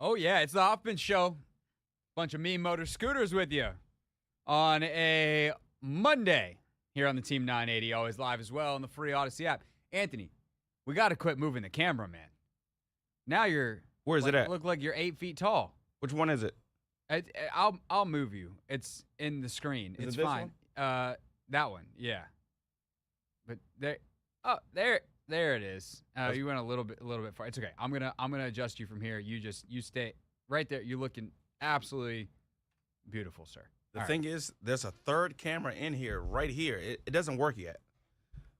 Oh, yeah, it's the Hoffman Show. Bunch of mean motor scooters with you on a Monday here on the Team 980. Always live as well on the free Odyssey app. Anthony, we got to quit moving the camera, man. Now you're... Where's it at? Look like you're 8 feet tall. Which one is it? I'll move you. It's in the screen. Is it's it this fine. one? That one, yeah. But there it is. You went a little bit far. It's okay. I'm gonna adjust you from here. You stay right there. You're looking absolutely beautiful, sir. The thing is, there's a third camera in here, right here. It doesn't work yet.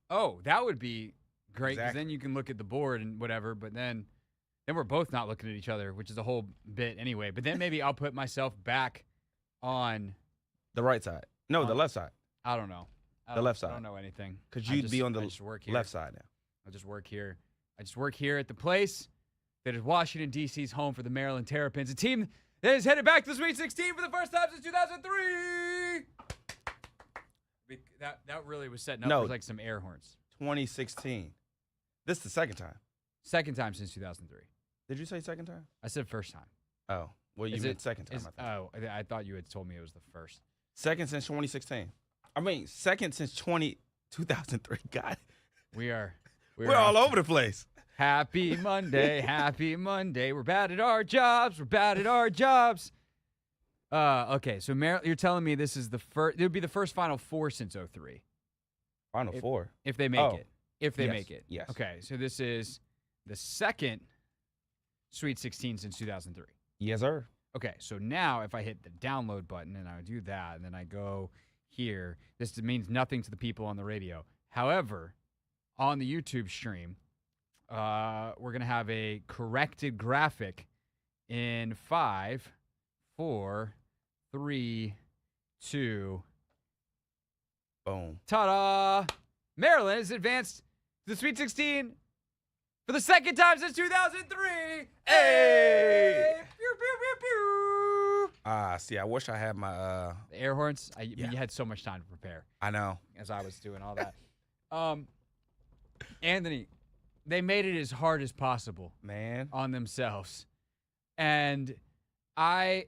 Oh, that would be great, because Exactly. then you can look at the board and whatever. But then we're both not looking at each other, which is a whole bit anyway. But then maybe I'll put myself back on The right side. No, the left side. I don't know. The left I side. don't know anything. Because you'd be on the here. left side now. I just work here. I just work here at the place that is Washington, D.C.'s home for the Maryland Terrapins, a team that is headed back to the Sweet 16 for the first time since 2003. That really was setting up for like some air horns. 2016. This is the second time. Second time since 2003. Did you say second time? I said first time. Oh, well, you meant second time. I thought you had told me it was the first. Second since 2016. I mean, second since 2003. God. We're all over the place. Happy Monday, happy Monday. We're bad at our jobs. We're bad at our jobs. Okay, so you're telling me this is the first. It would be the first Final Four since 03. Final Four. If they make it. If they Yes, make it. yes. Okay, so this is the second Sweet 16 since 2003. Yes, sir. Okay, so now if I hit the download button and I do that and then I go here, this means nothing to the people on the radio. However, on the YouTube stream, we're going to have a corrected graphic in 5, 4, 3, 2. Boom. Ta-da! Maryland has advanced to the Sweet 16 for the second time since 2003. Hey! Pew, pew, pew, pew. See, I wish I had my The air horns. I mean, Yeah. you had so much time to prepare I know. as I was doing all that. Anthony, they made it as hard as possible Man. on themselves, and I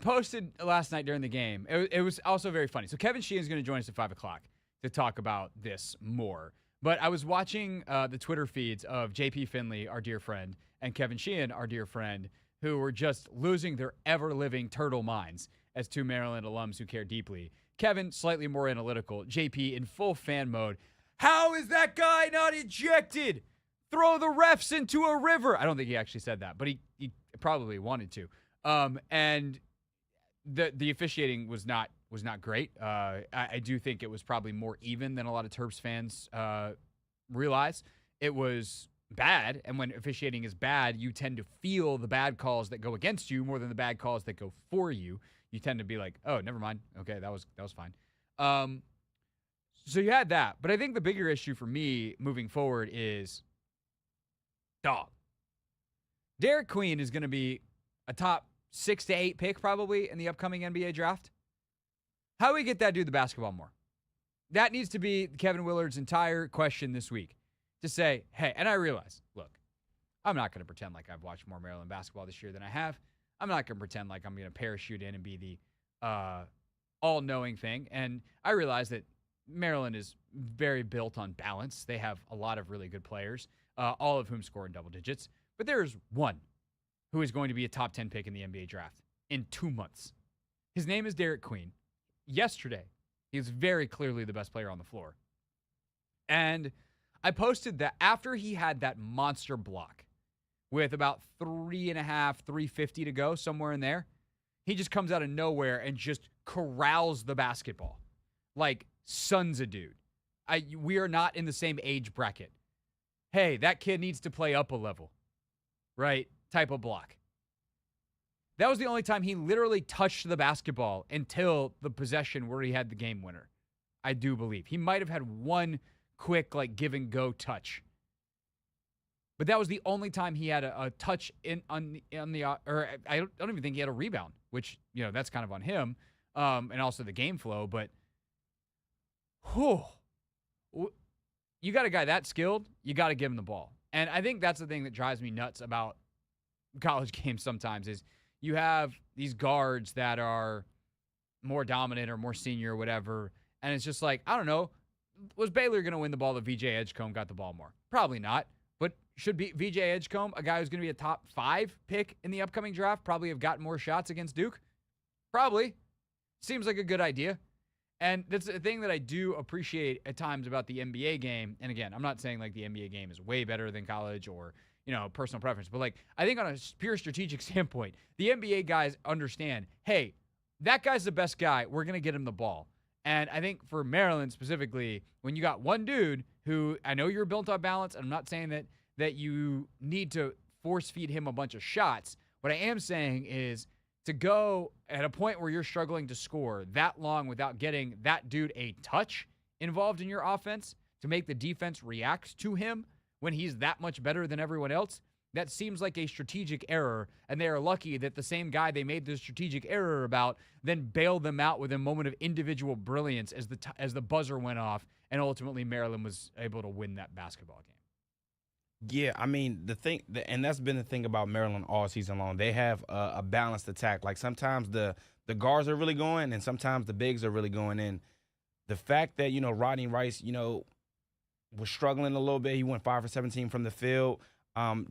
posted last night during the game. It was also very funny. So Kevin Sheen is going to join us at 5 o'clock to talk about this more. But I was watching the Twitter feeds of JP Finley, our dear friend, and Kevin Sheen, our dear friend, who were just losing their ever-living turtle minds as two Maryland alums who care deeply. Kevin, slightly more analytical. JP, in full fan mode. How is that guy not ejected? Throw the refs into a river. I don't think he actually said that, but he probably wanted to. And the officiating was not great. I do think it was probably more even than a lot of Terps fans realize. It was bad, and when officiating is bad, you tend to feel the bad calls that go against you more than the bad calls that go for you. You tend to be like, oh, never mind. Okay, that was fine. So you had that, but I think the bigger issue for me moving forward is, dog. Derek Queen is going to be a top 6 to 8 pick probably in the upcoming NBA draft. How do we get that dude the basketball more? That needs to be Kevin Willard's entire question this week. to say, hey, and I realize, look, I'm not going to pretend like I've watched more Maryland basketball this year than I have. I'm not going to pretend like I'm going to parachute in and be the all-knowing thing. And I realize that Maryland is very built on balance. They have a lot of really good players, all of whom score in double digits. But there is one who is going to be a top 10 pick in the NBA draft in 2 months. His name is Derek Queen. Yesterday, he was very clearly the best player on the floor. And I posted that after he had that monster block with about 350 to go, somewhere in there, he just comes out of nowhere and just corrals the basketball. Like, son's a dude. We are not in the same age bracket. Hey, that kid needs to play up a level. Right? Type of block. That was the only time he literally touched the basketball until the possession where he had the game winner. I do believe. He might have had one quick, like, give and go touch. But that was the only time he had a touch on the or I don't even think he had a rebound, which, you know, that's kind of on him. And also the game flow, but you got a guy that skilled, you got to give him the ball. And I think that's the thing that drives me nuts about college games sometimes is you have these guards that are more dominant or more senior or whatever, and it's just like, I don't know, was Baylor going to win the ball if VJ Edgecombe got the ball more? Probably not. But should be VJ Edgecombe, a guy who's going to be a top 5 pick in the upcoming draft, probably have gotten more shots against Duke? Probably. Seems like a good idea. And that's the thing that I do appreciate at times about the NBA game. And again, I'm not saying like the NBA game is way better than college or, you know, personal preference. But like, I think on a pure strategic standpoint, the NBA guys understand, hey, that guy's the best guy. We're going to get him the ball. And I think for Maryland specifically, when you got one dude who, I know you're built on balance, and I'm not saying that you need to force feed him a bunch of shots. What I am saying is to go at a point where you're struggling to score that long without getting that dude a touch involved in your offense to make the defense react to him when he's that much better than everyone else, that seems like a strategic error, and they are lucky that the same guy they made the strategic error about then bailed them out with a moment of individual brilliance as the buzzer went off, and ultimately Maryland was able to win that basketball game. Yeah, I mean, and that's been the thing about Maryland all season long. They have a balanced attack. Like sometimes the guards are really going, and sometimes the bigs are really going in. The fact that, you know, Rodney Rice, you know, was struggling a little bit. He went 5 for 17 from the field.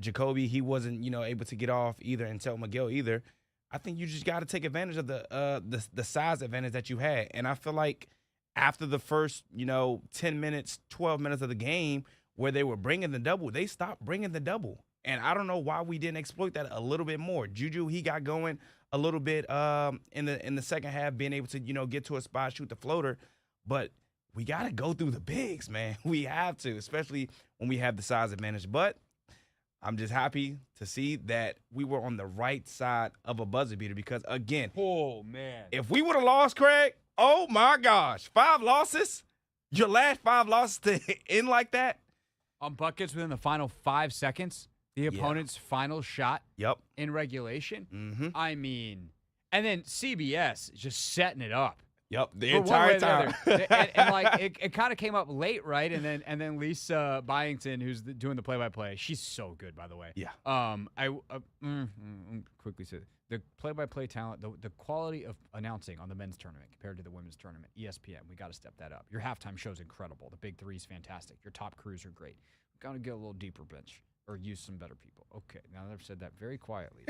Jacoby, he wasn't, you know, able to get off either, and Tel McGill either. I think you just got to take advantage of the size advantage that you had. And I feel like after the first, you know, 10 minutes, 12 minutes of the game, where they were bringing the double, they stopped bringing the double. And I don't know why we didn't exploit that a little bit more. Juju, he got going a little bit in the second half, being able to, you know, get to a spot, shoot the floater. But we got to go through the bigs, man. We have to, especially when we have the size advantage. But I'm just happy to see that we were on the right side of a buzzer beater because, again, oh man, if we would have lost, Craig, oh my gosh, 5 losses, your last 5 losses to end like that. On buckets within the final 5 seconds, the opponent's final shot in regulation. Mm-hmm. I mean, and then CBS just setting it up. Yep, the entire time. and like it kind of came up late, right? And then Lisa Byington, who's doing the play-by-play, she's so good, by the way. Yeah. Quickly say the play-by-play talent, the quality of announcing on the men's tournament compared to the women's tournament. ESPN, we got to step that up. Your halftime show's incredible. The Big Three is fantastic. Your top crews are great. We got to get a little deeper bench or use some better people. Okay, now that I've said that very quietly.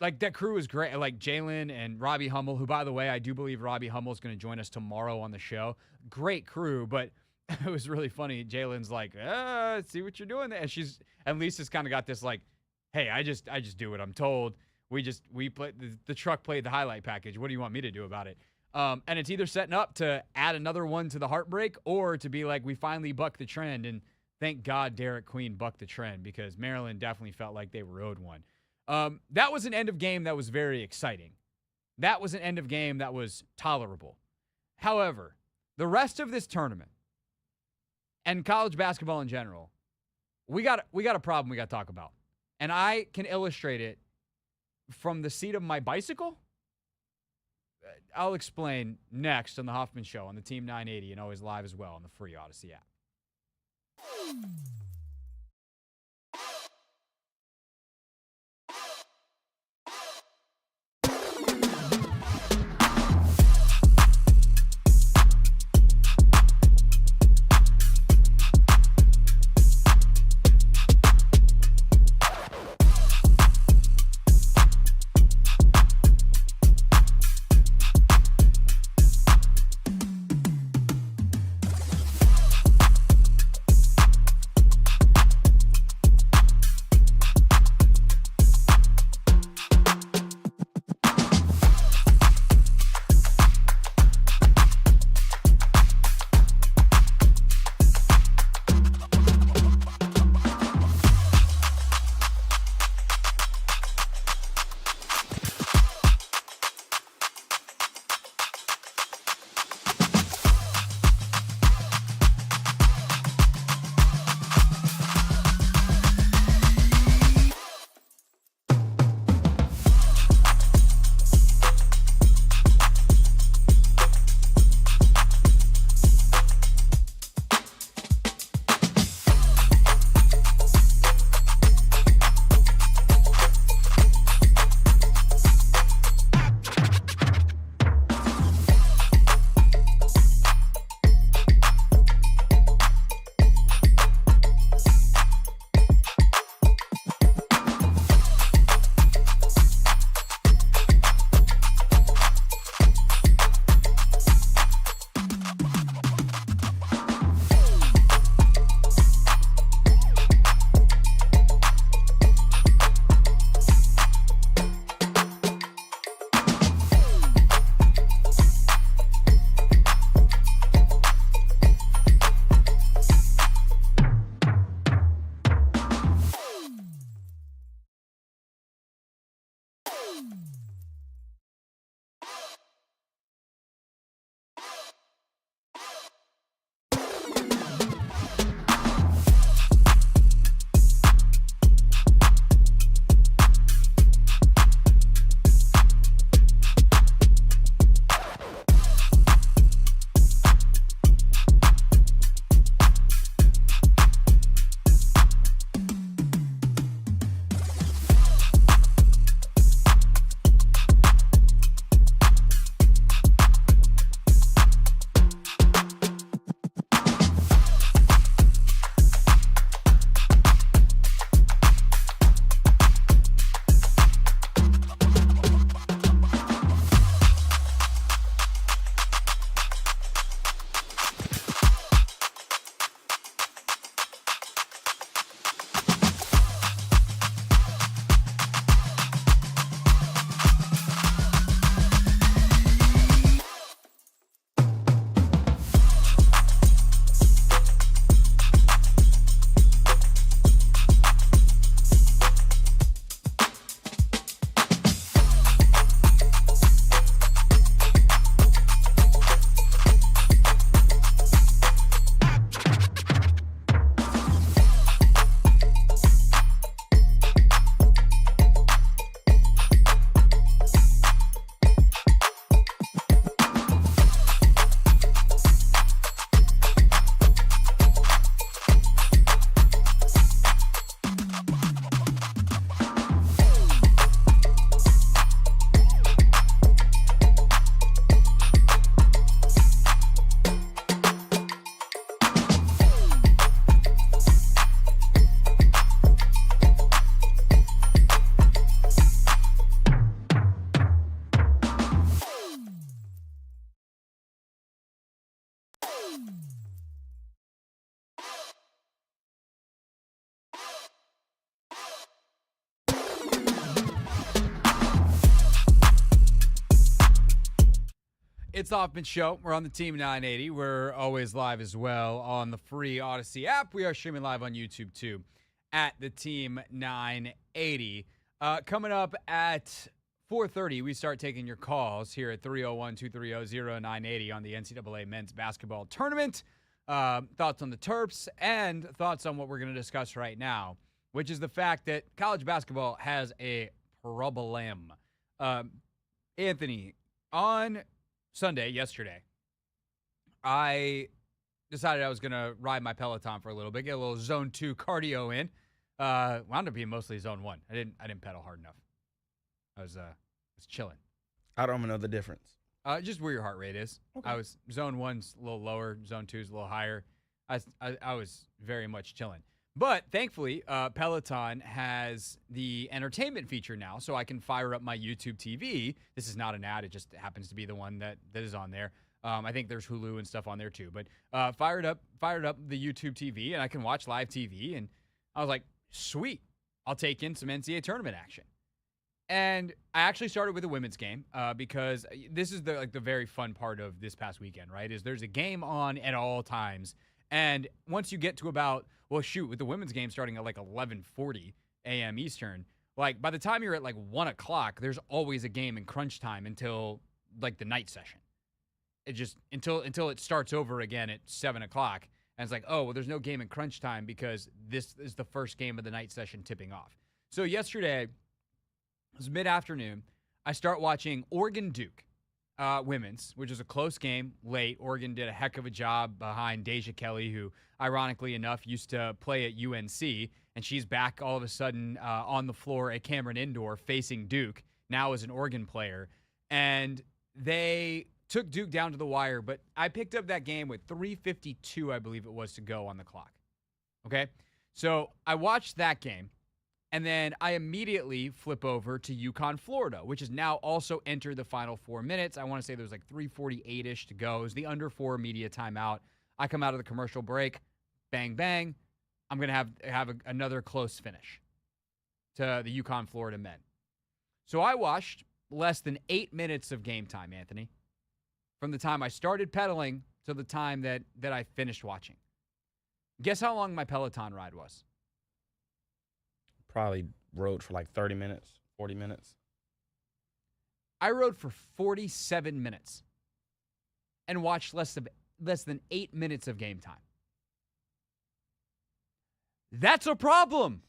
Like, that crew is great. Like, Jalen and Robbie Hummel, who, by the way, I do believe Robbie Hummel is going to join us tomorrow on the show. Great crew, but it was really funny. Jalen's like, see what you're doing there. And Lisa's kind of got this, like, hey, I just do what I'm told. We play, the truck played the highlight package. What do you want me to do about it? And it's either setting up to add another one to the heartbreak or to be like, we finally bucked the trend. And thank God Derek Queen bucked the trend because Maryland definitely felt like they were owed one. That was an end of game that was very exciting. That was an end of game that was tolerable. However, the rest of this tournament and college basketball in general, we got a problem we got to talk about. And I can illustrate it from the seat of my bicycle. I'll explain next on the Hoffman Show on the Team 980 and always live as well on the free Odyssey app. It's the Hoffman Show. We're on the Team 980. We're always live as well on the free Odyssey app. We are streaming live on YouTube too at the Team 980. Coming up at 4:30, we start taking your calls here at 301-230-0980 on the NCAA men's basketball tournament. Thoughts on the Terps and thoughts on what we're going to discuss right now, which is the fact that college basketball has a problem. Anthony, on Sunday, yesterday, I decided I was going to ride my Peloton for a little bit, get a little zone 2 cardio in. Wound up being mostly zone 1. I didn't pedal hard enough. I was chilling. I don't even know the difference. Just where your heart rate is. Okay. I was zone 1's a little lower, zone 2's a little higher. I was very much chilling. But thankfully, Peloton has the entertainment feature now, so I can fire up my YouTube TV. This is not an ad; it just happens to be the one that is on there. I think there's Hulu and stuff on there too. But fired up the YouTube TV, and I can watch live TV. And I was like, sweet, I'll take in some NCAA tournament action. And I actually started with a women's game because this is the very fun part of this past weekend, right? Is there's a game on at all times. And once you get to about, with the women's game starting at like 11:40 a.m. Eastern, like by the time you're at like 1 o'clock, there's always a game in crunch time until like the night session. It just until it starts over again at 7 o'clock. And it's like, oh, well, there's no game in crunch time because this is the first game of the night session tipping off. So yesterday, it was mid-afternoon, I start watching Oregon-Duke. Women's, which is a close game late. Oregon did a heck of a job behind Deja Kelly, who, ironically enough, used to play at UNC, and she's back all of a sudden on the floor at Cameron Indoor facing Duke, now as an Oregon player. And they took Duke down to the wire, but I picked up that game with 3:52, I believe it was, to go on the clock. Okay? So I watched that game. And then I immediately flip over to UConn, Florida, which has now also entered the final 4 minutes. I want to say there was like 3:48-ish to go. It was the under 4 media timeout. I come out of the commercial break, bang, bang. I'm going to have another close finish to the UConn, Florida men. So I watched less than 8 minutes of game time, Anthony, from the time I started pedaling to the time that I finished watching. Guess how long my Peloton ride was? Probably rode for like 30 minutes, 40 minutes. I rode for 47 minutes and watched less than 8 minutes of game time. That's a problem.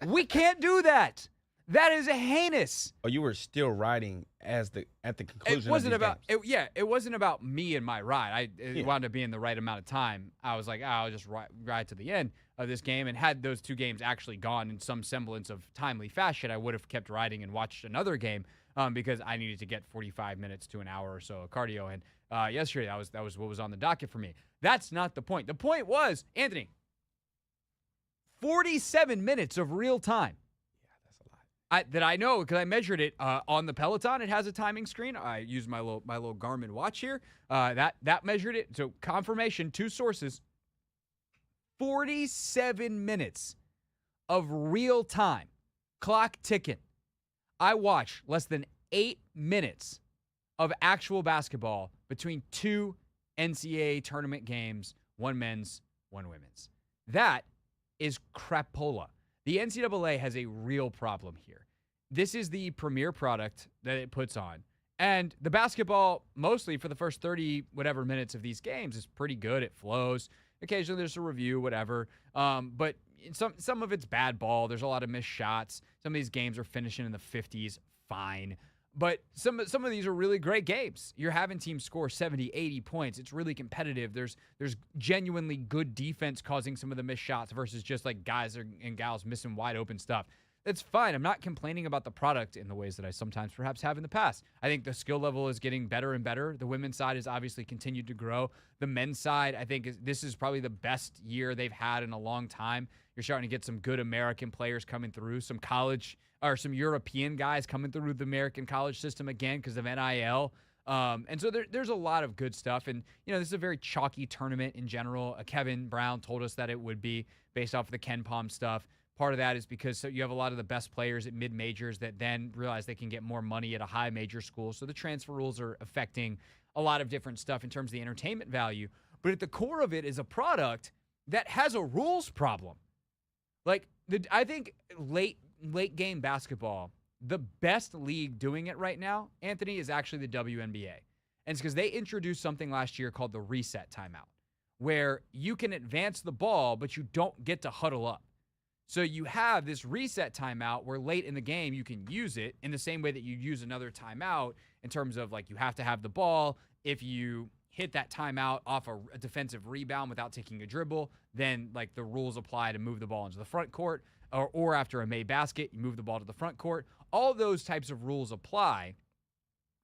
We can't do that. That is heinous. Oh, you were still riding at the conclusion of these games. It wasn't about me and my ride. It wound up being the right amount of time. I was like, I'll just ride to the end of this game. And had those two games actually gone in some semblance of timely fashion, I would have kept riding and watched another game because I needed to get 45 minutes to an hour or so of cardio. And yesterday, that was what was on the docket for me. That's not the point. The point was, Anthony, 47 minutes of real time. That I know because I measured it on the Peloton. It has a timing screen. I used my little Garmin watch here. That measured it. So confirmation, 2 sources. 47 minutes of real time, clock ticking. I watched less than 8 minutes of actual basketball between 2 NCAA tournament games, 1 men's, 1 women's. That is crapola. The NCAA has a real problem here. This is the premier product that it puts on. And the basketball, mostly for the first 30 whatever minutes of these games, is pretty good. It flows. Occasionally there's a review, whatever. But some of it's bad ball. There's a lot of missed shots. Some of these games are finishing in the 50s. Fine. But some of these are really great games. You're having teams score 70, 80 points. It's really competitive. There's genuinely good defense causing some of the missed shots versus just like guys and gals missing wide open stuff. That's fine. I'm not complaining about the product in the ways that I sometimes perhaps have in the past. I think the skill level is getting better and better. The women's side has obviously continued to grow. The men's side, I think this is probably the best year they've had in a long time. You're starting to get some good American players coming through, some college or some European guys coming through the American college system again because of NIL. And so there's a lot of good stuff. And, this is a very chalky tournament in general. Kevin Brown told us that it would be based off of the Ken Palm stuff. Part of that is because you have a lot of the best players at mid-majors that then realize they can get more money at a high major school. So the transfer rules are affecting a lot of different stuff in terms of the entertainment value. But at the core of it is a product that has a rules problem. Like, I think late game basketball, the best league doing it right now, Anthony, is actually the WNBA. And it's because they introduced something last year called the reset timeout, where you can advance the ball, but you don't get to huddle up. So you have this reset timeout where late in the game you can use it in the same way that you use another timeout in terms of like you have to have the ball. If you hit that timeout off a defensive rebound without taking a dribble, then like the rules apply to move the ball into the front court, or after a made basket, you move the ball to the front court. All those types of rules apply,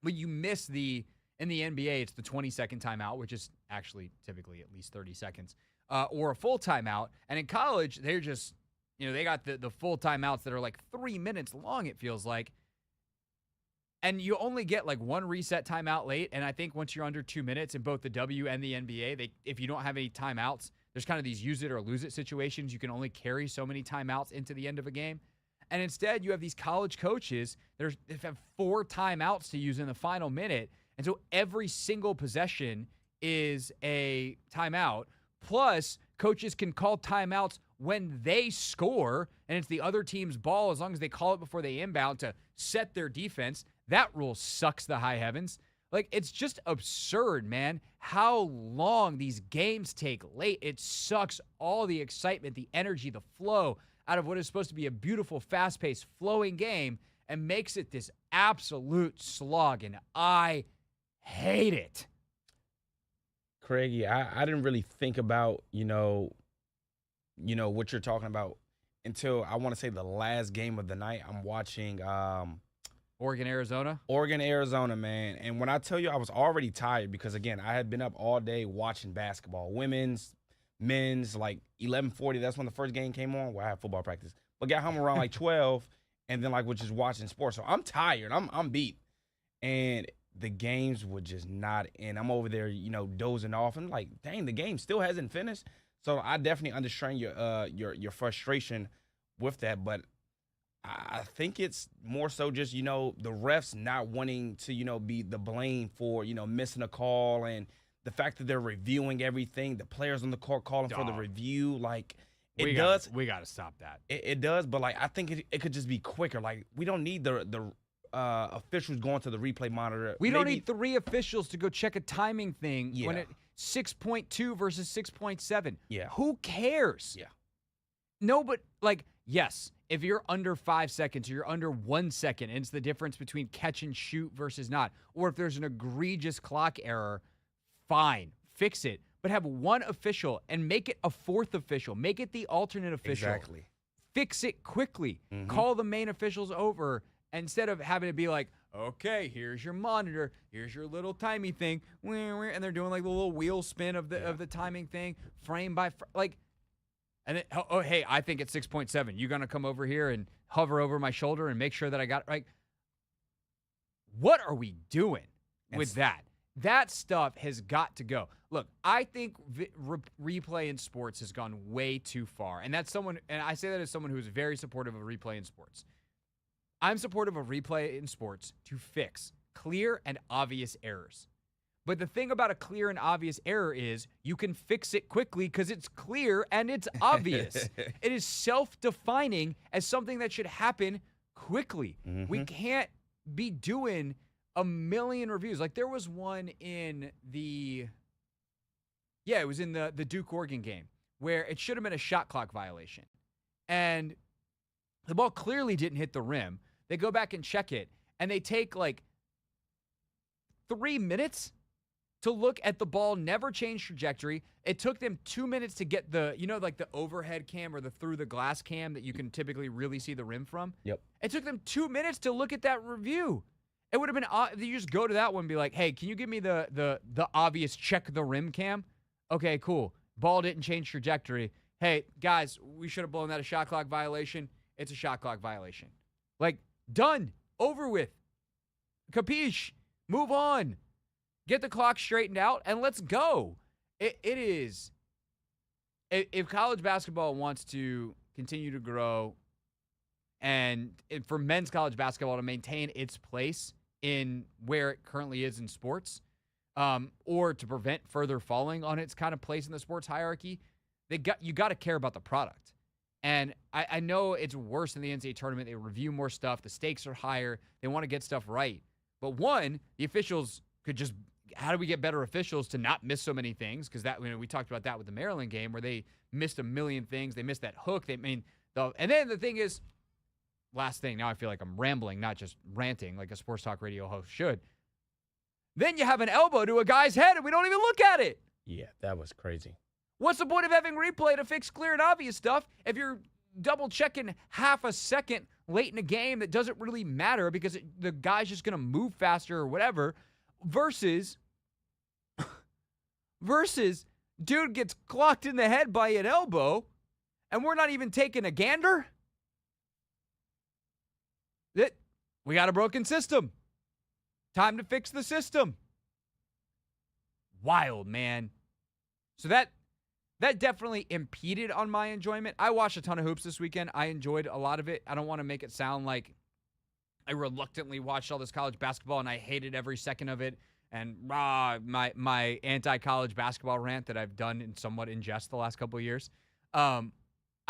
but you miss in the NBA, it's the 20-second timeout, which is actually typically at least 30 seconds, or a full timeout. And in college, they're just, they got the full timeouts that are like 3 minutes long, it feels like. And you only get like one reset timeout late. And I think once you're under 2 minutes in both the W and the NBA, if you don't have any timeouts, there's kind of these use it or lose it situations. You can only carry so many timeouts into the end of a game. And instead, you have these college coaches that have 4 timeouts to use in the final minute. And so every single possession is a timeout. Plus, coaches can call timeouts when they score, and it's the other team's ball as long as they call it before they inbound to set their defense. That rule sucks the high heavens. Like, it's just absurd, man, how long these games take late. It sucks all the excitement, the energy, the flow out of what is supposed to be a beautiful, fast-paced, flowing game and makes it this absolute slog, and I hate it. Craigie, I didn't really think about, what you're talking about until I want to say the last game of the night. I'm watching Oregon, Arizona, man. And when I tell you I was already tired because, again, I had been up all day watching basketball, women's, men's, like 11:40. That's when the first game came on. Well, I had football practice. But got home around like 12 and then was just watching sports. So I'm tired. I'm beat. And the games would just not end. I'm over there, dozing off. I'm like, dang, the game still hasn't finished. So I definitely understand your frustration with that. But I think it's more so just, the refs not wanting to, be the blame for, missing a call, and the fact that they're reviewing everything, the players on the court calling for the review. We got to stop that. It does, but I think it could just be quicker. We don't need the officials going to the replay monitor. We don't need 3 officials to go check a timing thing when it 6.2 versus 6.7. Yeah. Who cares? Yeah. No, but yes, if you're under 5 seconds or you're under 1 second, and it's the difference between catch and shoot versus not, or if there's an egregious clock error, fine, fix it. But have one official and make it a 4th official. Make it the alternate official. Exactly. Fix it quickly. Mm-hmm. Call the main officials over instead of having to be like, okay, here's your monitor, here's your little timey thing, and they're doing the little wheel spin of the timing thing, frame by frame, and then, oh, hey, I think it's 6.7. You gonna come over here and hover over my shoulder and make sure that I got it right? What are we doing with that? That stuff has got to go. Look, I think replay in sports has gone way too far, and I say that as someone who is very supportive of replay in sports. I'm supportive of replay in sports to fix clear and obvious errors. But the thing about a clear and obvious error is you can fix it quickly because it's clear and it's obvious. It is self-defining as something that should happen quickly. Mm-hmm. We can't be doing a million reviews. There was one in it was in the Duke-Oregon game where it should have been a shot clock violation. And the ball clearly didn't hit the rim. They go back and check it, and they take 3 minutes to look at the ball, never change trajectory. It took them 2 minutes to get the overhead cam or the through the glass cam that you can typically really see the rim from. Yep. It took them 2 minutes to look at that review. It would have been, you just go to that one and be like, hey, can you give me the obvious check the rim cam? Okay, cool. Ball didn't change trajectory. Hey, guys, we should have blown that a shot clock violation. It's a shot clock violation. Done. Over with. Capiche. Move on. Get the clock straightened out, and let's go. It is. If college basketball wants to continue to grow and for men's college basketball to maintain its place in where it currently is in sports, or to prevent further falling on its kind of place in the sports hierarchy, you got to care about the product. And I know it's worse in the NCAA tournament. They review more stuff. The stakes are higher. They want to get stuff right. But one, the officials could just, how do we get better officials to not miss so many things? Because we talked about that with the Maryland game where they missed a million things. They missed that hook. And then the thing is, last thing, now I feel like I'm rambling, not just ranting like a sports talk radio host should. Then you have an elbow to a guy's head, and we don't even look at it. Yeah, that was crazy. What's the point of having replay to fix clear and obvious stuff if you're double-checking half a second late in a game that doesn't really matter because the guy's just going to move faster or whatever, versus dude gets clocked in the head by an elbow, and we're not even taking a gander? We got a broken system. Time to fix the system. Wild, man. So that definitely impeded on my enjoyment. I watched a ton of hoops this weekend. I enjoyed a lot of it. I don't want to make it sound like I reluctantly watched all this college basketball and I hated every second of it. And my anti-college basketball rant that I've done in somewhat in jest the last couple of years.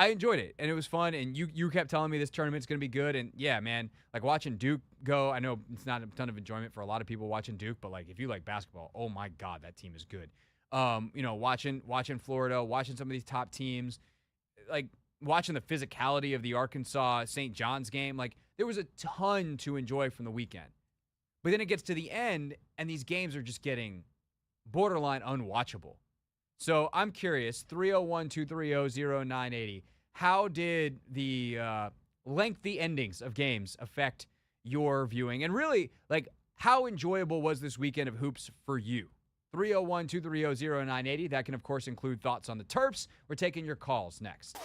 I enjoyed it, and it was fun, and you kept telling me this tournament's going to be good, and yeah, man, like watching Duke go, I know it's not a ton of enjoyment for a lot of people watching Duke, but like if you like basketball, oh my God, that team is good. Watching Florida, watching some of these top teams, like watching the physicality of the Arkansas St. John's game, like there was a ton to enjoy from the weekend. But then it gets to the end, and these games are just getting borderline unwatchable. So I'm curious, 301-230-0980, how did the lengthy endings of games affect your viewing? And really, like, how enjoyable was this weekend of hoops for you? 301-230-0980. That can, of course, include thoughts on the Terps. We're taking your calls next.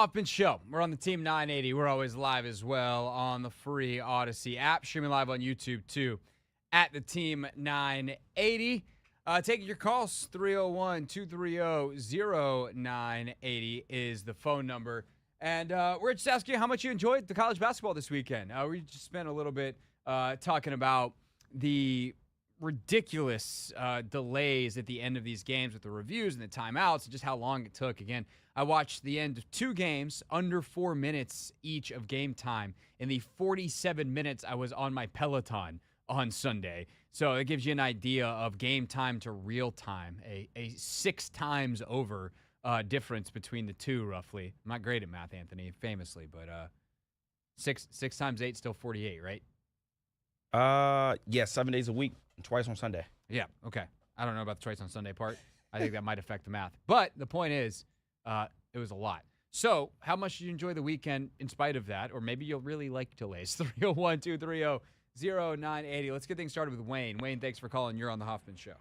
Hoffman Show. We're on the Team 980. We're always live as well on the free Odyssey app. Streaming live on YouTube, too, at the Team 980. Taking your calls, 301-230-0980 is the phone number. And we're just asking you how much you enjoyed the college basketball this weekend. We just spent a little bit talking about the ridiculous delays at the end of these games with the reviews and the timeouts and just how long it took. Again, I watched the end of 2 games, under 4 minutes each of game time, in the 47 minutes I was on my Peloton on Sunday. So it gives you an idea of game time to real time, a 6 times over difference between the two, roughly. I'm not great at math, Anthony, famously, but 6 times 8 still 48, right? Yeah, 7 days a week, and twice on Sunday. Yeah, okay. I don't know about the twice on Sunday part. I think that might affect the math. But the point is, it was a lot. So how much did you enjoy the weekend in spite of that? Or maybe you'll really like delays. 301-230-0980. Let's get things started with Wayne. Wayne, thanks for calling. You're on the Hoffman Show.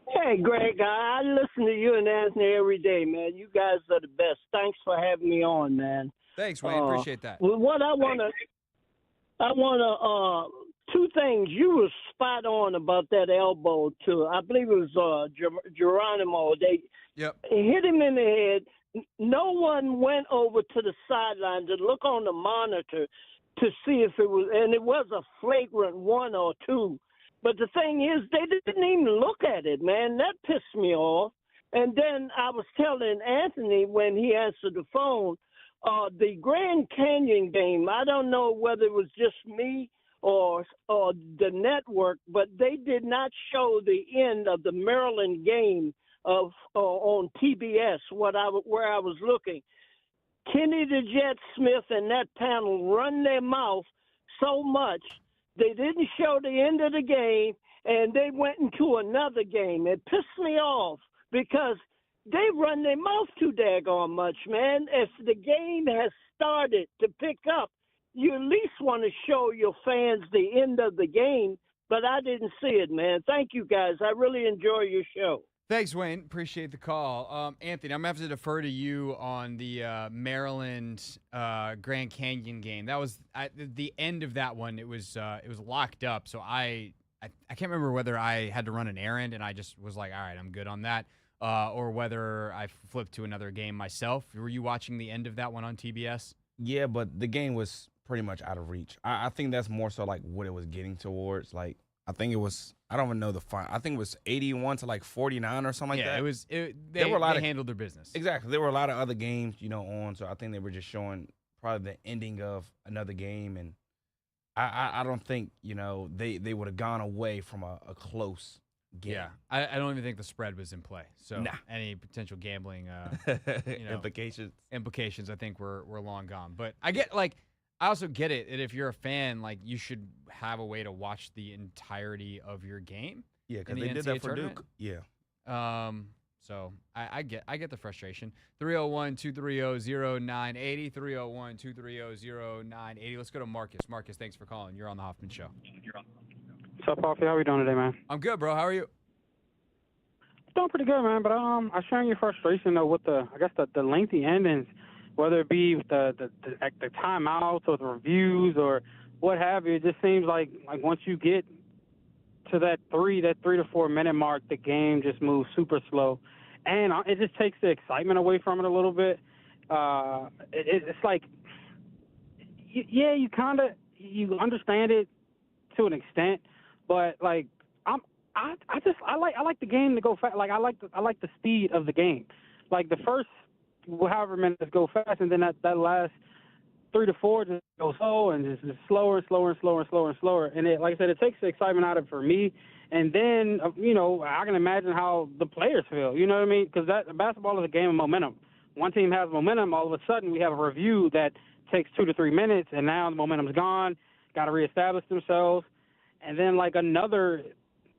Hey, Greg, I listen to you and Anthony every day, man. You guys are the best. Thanks for having me on, man. Thanks, Wayne. Appreciate that. Well, what I want to, 2 things. You were spot on about that elbow, too. I believe it was Geronimo. They hit him in the head. No one went over to the sideline to look on the monitor to see if it was, and it was a flagrant 1 or 2. But the thing is, they didn't even look at it, man. That pissed me off. And then I was telling Anthony when he answered the phone, the Grand Canyon game, I don't know whether it was just me or the network, but they did not show the end of the Maryland game on TBS where I was looking. Kenny the Jet Smith and that panel run their mouth so much they didn't show the end of the game, and they went into another game. It pissed me off because they run their mouth too daggone much, man. If the game has started to pick up, you at least want to show your fans the end of the game, but I didn't see it, man. Thank you, guys. I really enjoy your show. Thanks, Wayne. Appreciate the call. Anthony, I'm going to have to defer to you on the Maryland Grand Canyon game. That was the end of that one. It was locked up, so I can't remember whether I had to run an errand and I just was like, all right, I'm good on that, or whether I flipped to another game myself. Were you watching the end of that one on TBS? Yeah, but the game was pretty much out of reach. I think that's more so like what it was getting towards. Like, I think it was, I don't even know the final. I think it was 81 to like 49 or something like that. They handled their business. Exactly. There were a lot of other games, on, so I think they were just showing probably the ending of another game. And I don't think, they would have gone away from a close game. Yeah. I don't even think the spread was in play. So any potential gambling implications, I think were long gone. But I also get it that if you're a fan, you should have a way to watch the entirety of your game. Yeah, because they did that for Duke. Yeah. So I get the frustration. 301-230-0980, 301-230-0980. Let's go to Marcus. Marcus, thanks for calling. You're on the Hoffman Show. What's up, Hoffy? How are we doing today, man? I'm good, bro. How are you? Doing pretty good, man. But I sharing your frustration though with the lengthy endings. Whether it be the timeouts or the reviews or what have you, it just seems like once you get to that 3 to 4 minute mark, the game just moves super slow, and it just takes the excitement away from it a little bit. It's like, you understand it to an extent, but I like the game to go fast. I like the speed of the game. Like the first however minutes go fast, and then that last 3 to 4 just goes slow and just slower and slower and slower and slower and slower. And it, like I said, it takes the excitement out of it for me. And then, I can imagine how the players feel. You know what I mean? Because basketball is a game of momentum. One team has momentum, all of a sudden we have a review that takes 2 to 3 minutes, and now the momentum's gone. Got to reestablish themselves. And then another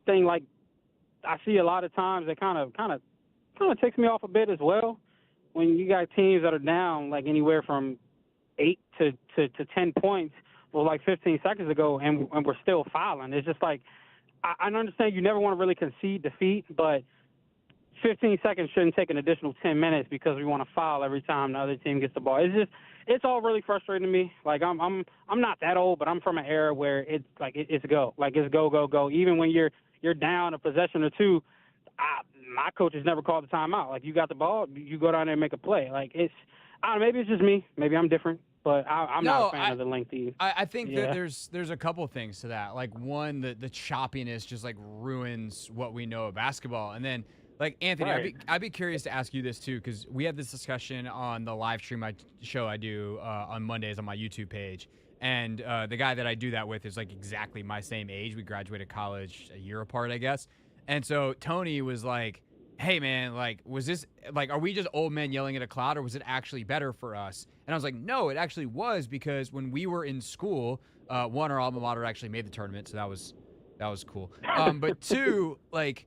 thing, I see a lot of times that kind of takes me off a bit as well. When you got teams that are down anywhere from 8 to 10 points, 15 seconds ago, and we're still fouling. It's just I understand you never want to really concede defeat, but 15 seconds shouldn't take an additional 10 minutes because we want to foul every time the other team gets the ball. It's all really frustrating to me. Like I'm not that old, but I'm from an era where it's like it's go. Like it's go, go, go. Even when you're down a possession or two, my coach has never called the timeout. Like you got the ball, you go down there and make a play. Like I don't know, maybe it's just me. Maybe I'm different. But I'm not a fan of the lengthy. I think that there's a couple things to that. Like one, the choppiness just like ruins what we know of basketball. And then like Anthony, right. I'd be curious to ask you this too, because we had this discussion on the live stream show I do on Mondays on my YouTube page. And the guy that I do that with is like exactly my same age. We graduated college a year apart, I guess. And so Tony was like, hey man, like, was this like, are we just old men yelling at a cloud, or was it actually better for us? And I was like, no, it actually was, because when we were in school, one, our alma mater actually made the tournament, so that was cool. But two, like,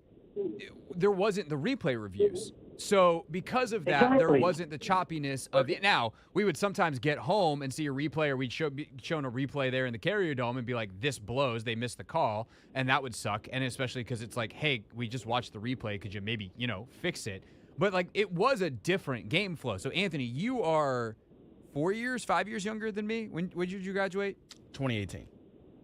there wasn't the replay reviews. So because of that, there wasn't the choppiness of it. Now, we would sometimes get home and see a replay, or we'd be shown a replay there in the Carrier Dome and be like, this blows, they missed the call, and that would suck. And especially because it's like, hey, we just watched the replay, could you maybe, fix it? But like, it was a different game flow. So Anthony, you are 5 years younger than me. When did you graduate? 2018.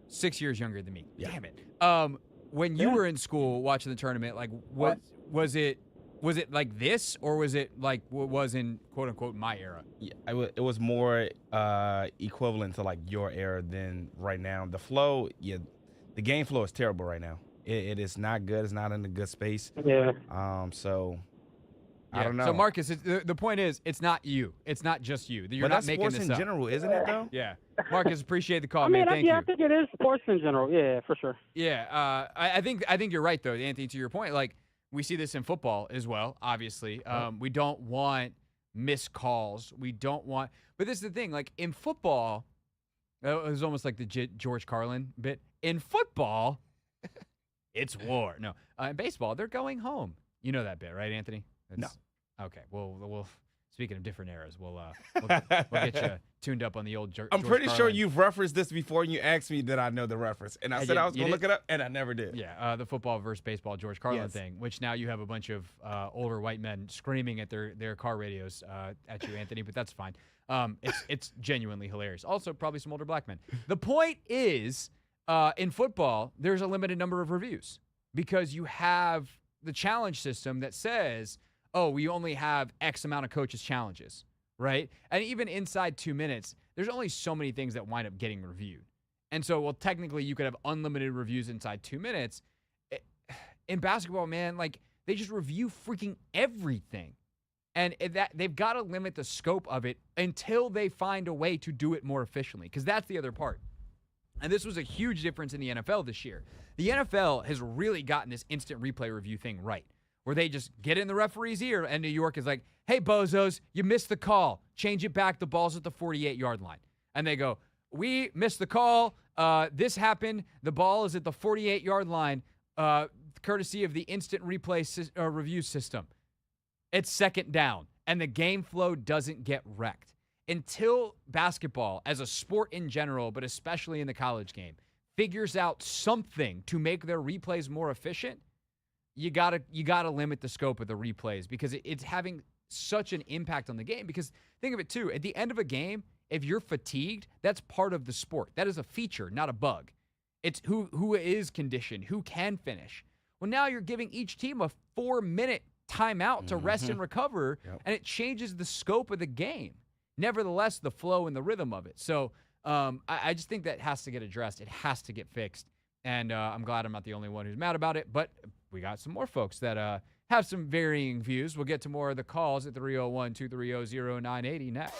6 years younger than me. Yeah. Damn it. When you were in school watching the tournament, like, what was it? Was it like this, or was it like what was in quote unquote my era? Yeah, it was more equivalent to like your era than right now. The flow, the game flow is terrible right now. It is not good. It's not in a good space. Yeah. So Yeah. I don't know. So Marcus, the point is, it's not you. It's not just you. You're but not that's making sports this in up. general, isn't it though? Yeah. Marcus, appreciate the call, I mean, man. Thank you. I think it is sports in general. Yeah, for sure. Yeah. I think you're right though, Anthony. To your point, like, we see this in football as well, obviously. We don't want missed calls. We don't want – but this is the thing. Like, in football – it was almost like the George Carlin bit. In football, it's war. No. In baseball, they're going home. You know that bit, right, Anthony? No. Okay. Well, speaking of different eras, we'll get you tuned up on the old George I'm pretty sure Carlin. you've referenced this before, and you asked me that I know the reference. And I said I was going to look it up, and I never did. Yeah, the football versus baseball George Carlin Yes. thing, which now you have a bunch of older white men screaming at their car radios at you, Anthony, but that's fine. It's genuinely hilarious. Also, probably some older black men. The point is, in football, there's a limited number of reviews because you have the challenge system that says, oh, we only have X amount of coaches' challenges, right? And even inside 2 minutes, there's only so many things that wind up getting reviewed. And so, well, technically, you could have unlimited reviews inside 2 minutes. In basketball, man, like, they just review freaking everything. And they've got to limit the scope of it until they find a way to do it more efficiently, because that's the other part. And this was a huge difference in the NFL this year. The NFL has really gotten this instant replay review thing right, where they just get in the referee's ear, and New York is like, hey, bozos, you missed the call. Change it back. The ball's at the 48-yard line. And they go, we missed the call. This happened. The ball is at the 48-yard line, courtesy of the instant replay review system. It's second down, and the game flow doesn't get wrecked. Until basketball, as a sport in general, but especially in the college game, figures out something to make their replays more efficient, you gotta limit the scope of the replays, because it's having such an impact on the game. Because think of it too, at the end of a game, if you're fatigued, that's part of the sport. That is a feature, not a bug. It's who is conditioned, who can finish. Well, now you're giving each team a 4-minute timeout to rest and recover, and it changes the scope of the game. Nevertheless, the flow and the rhythm of it. So I just think that has to get addressed. It has to get fixed. And I'm glad I'm not the only one who's mad about it. But we got some more folks that have some varying views. We'll get to more of the calls at 301-230-0980 next.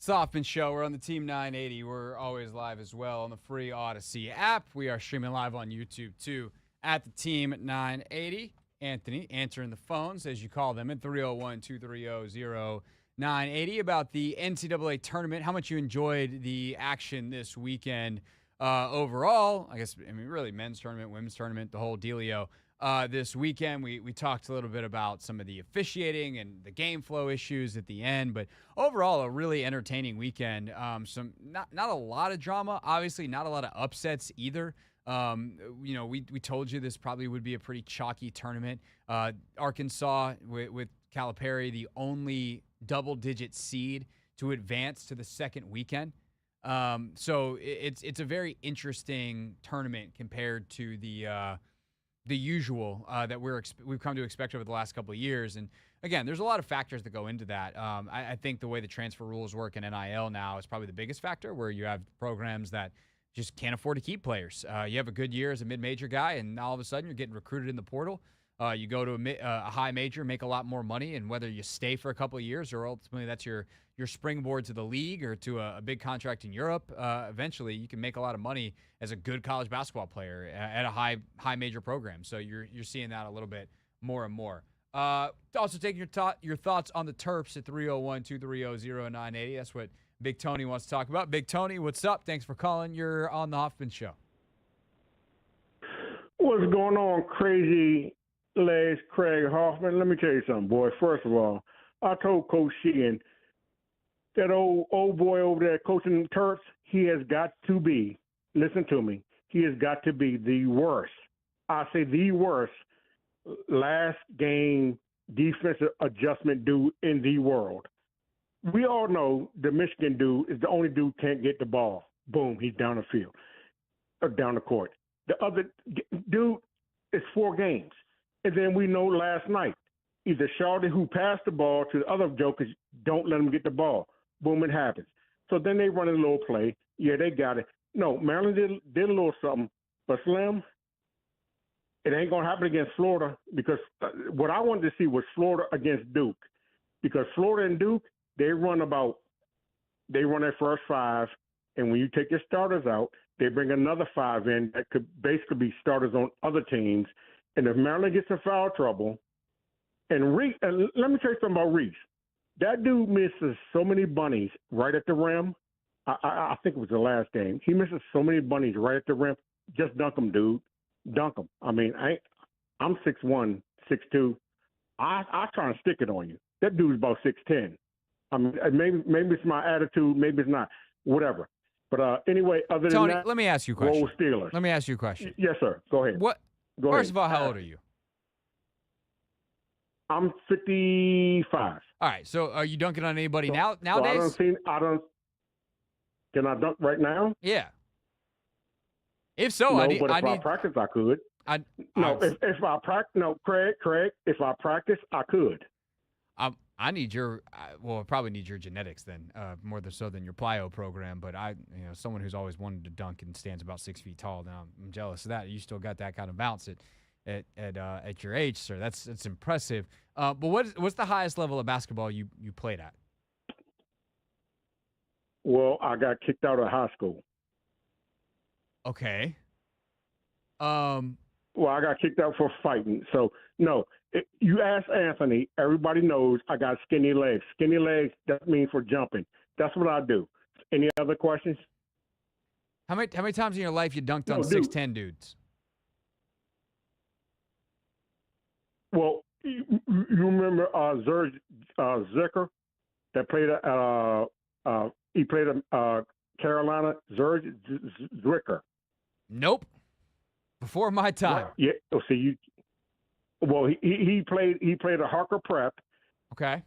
It's the Hoffman Show. We're on the Team 980. We're always live as well on the free Odyssey app. We are streaming live on YouTube, too, at the Team 980. Anthony answering the phones as you call them at 301-230-0980 about the NCAA tournament, how much you enjoyed the action this weekend overall. Really men's tournament, women's tournament, the whole dealio. This weekend, we talked a little bit about some of the officiating and the game flow issues at the end, but overall, a really entertaining weekend. Not a lot of drama, obviously, not a lot of upsets either. We told you this probably would be a pretty chalky tournament. Arkansas with Calipari, the only double-digit seed to advance to the second weekend. So it's a very interesting tournament compared to the usual that we've come to expect over the last couple of years. And again, there's a lot of factors that go into that. I think the way the transfer rules work in NIL now is probably the biggest factor, where you have programs that just can't afford to keep players. You have a good year as a mid-major guy, and all of a sudden you're getting recruited in the portal. You go to a high major, make a lot more money, and whether you stay for a couple of years or ultimately that's your springboard to the league or to a big contract in Europe, eventually you can make a lot of money as a good college basketball player at a high major program. So you're seeing that a little bit more and more. Also taking your thoughts on the Terps at 301-230-0980. That's what Big Tony wants to talk about. Big Tony, what's up? Thanks for calling. You're on the Hoffman Show. What's going on, crazy legs, Craig Hoffman? Let me tell you something, boy. First of all, I told Coach Sheen, that old boy over there coaching the Terps, he has got to be, listen to me, he has got to be the worst, I say the worst, last game defensive adjustment dude in the world. We all know the Michigan dude is the only dude can't get the ball. Boom, he's down the field, or down the court. The other dude is 4 games. And then we know last night, either Charlotte, who passed the ball to the other jokers, don't let them get the ball. Boom, it happens. So then they run a little play. Yeah, they got it. No, Maryland did a little something. But Slim, it ain't going to happen against Florida, because what I wanted to see was Florida against Duke. Because Florida and Duke, they run their first 5, and when you take your starters out, they bring another 5 in that could basically be starters on other teams. And if Maryland gets in foul trouble, and Reese, let me tell you something about Reese. That dude misses so many bunnies right at the rim. I think it was the last game. He misses so many bunnies right at the rim. Just dunk them, dude. Dunk them. I mean, I'm 6'1", 6'2". I try and stick it on you. That dude's about 6'10". I mean, maybe it's my attitude. Maybe it's not. Whatever. But anyway, other than Tony, that, let me ask you a question. Roll Steelers. Let me ask you a question. Yes, sir. Go ahead. First of all, how old are you? I'm 55. All right. So are you dunking on anybody nowadays? Can I dunk right now? Yeah. If so, No, I need. But if I practice, I could. If I practice, no, Craig. If I practice, I could. I need probably need your genetics then, more so than your plyo program. But someone who's always wanted to dunk and stands about 6 feet tall. Now I'm jealous of that. You still got that kind of bounce at your age, sir. That's impressive. But what's the highest level of basketball you played at? Well, I got kicked out of high school. Okay. Well, I got kicked out for fighting. So, no, you ask Anthony, everybody knows I got skinny legs. Skinny legs, that means for jumping. That's what I do. Any other questions? How many times in your life you dunked on 6'10" dudes? Well, you remember Zicker that played he played at Carolina, Zwicker. Nope. Before my time. Yeah. Oh, see, he played at Harker Prep. Okay.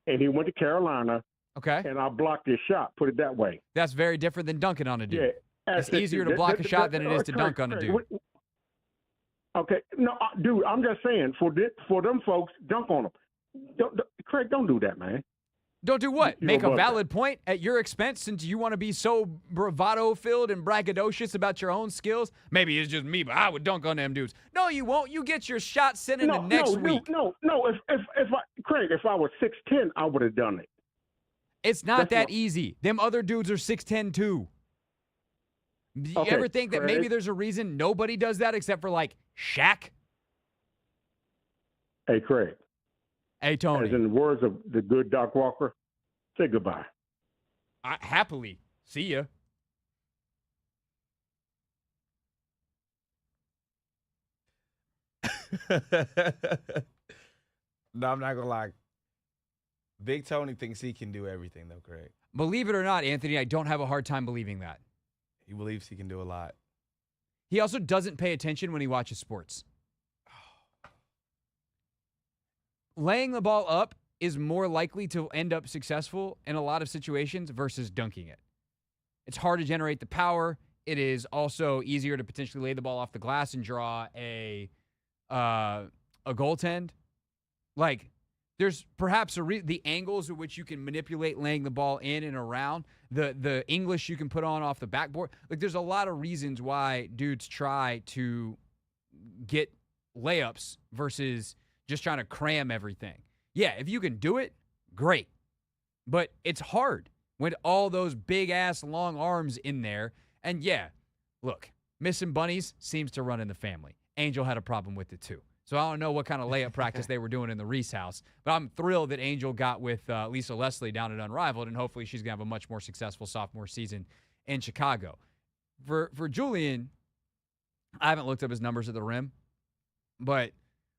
And he went to Carolina. Okay. And I blocked his shot. Put it that way. That's very different than dunking on a dude. Yeah. It's easier to block a shot than it is to dunk on a dude. Okay. No, dude, I'm just saying, for them folks, dunk on them. Craig, don't do that, man. Don't do what? Make a valid point at your expense, since you want to be so bravado-filled and braggadocious about your own skills? Maybe it's just me, but I would dunk on them dudes. No, you won't. You get your shot sent in the next week. No. Craig, if I was 6'10", I would have done it. It's not that easy. Them other dudes are 6'10" too. You ever think that maybe there's a reason nobody does that except for, like, Shaq? Hey, Craig. Hey, Tony. As in the words of the good Doc Walker, say goodbye. Happily. See ya. No, I'm not going to lie. Big Tony thinks he can do everything, though, Craig. Believe it or not, Anthony, I don't have a hard time believing that. He believes he can do a lot. He also doesn't pay attention when he watches sports. Laying the ball up is more likely to end up successful in a lot of situations versus dunking it. It's hard to generate the power. It is also easier to potentially lay the ball off the glass and draw a goaltend. Like, there's perhaps the angles at which you can manipulate laying the ball in and around, the English you can put on off the backboard. Like, there's a lot of reasons why dudes try to get layups versus just trying to cram everything. Yeah, if you can do it, great. But it's hard with all those big-ass long arms in there. And, yeah, look, missing bunnies seems to run in the family. Angel had a problem with it, too. So I don't know what kind of layup practice they were doing in the Reese house, but I'm thrilled that Angel got with Lisa Leslie down at Unrivaled, and hopefully she's going to have a much more successful sophomore season in Chicago. For Julian, I haven't looked up his numbers at the rim, but,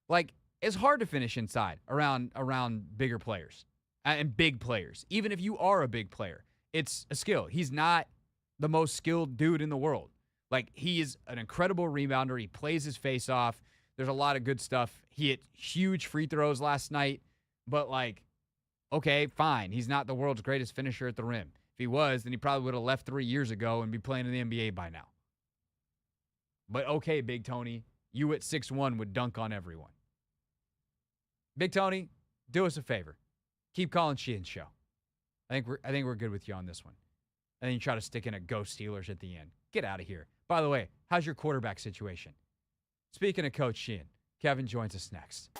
like, it's hard to finish inside around bigger players and big players. Even if you are a big player, it's a skill. He's not the most skilled dude in the world. Like, he is an incredible rebounder. He plays his face off. There's a lot of good stuff. He hit huge free throws last night, but, like, okay, fine. He's not the world's greatest finisher at the rim. If he was, then he probably would have left 3 years ago and be playing in the NBA by now. But, okay, Big Tony, you at 6'1" would dunk on everyone. Big Tony, do us a favor. Keep calling Sheehan's show. I think we're good with you on this one. And then you try to stick in a Go Steelers at the end. Get out of here. By the way, how's your quarterback situation? Speaking of Coach Sheehan, Kevin joins us next.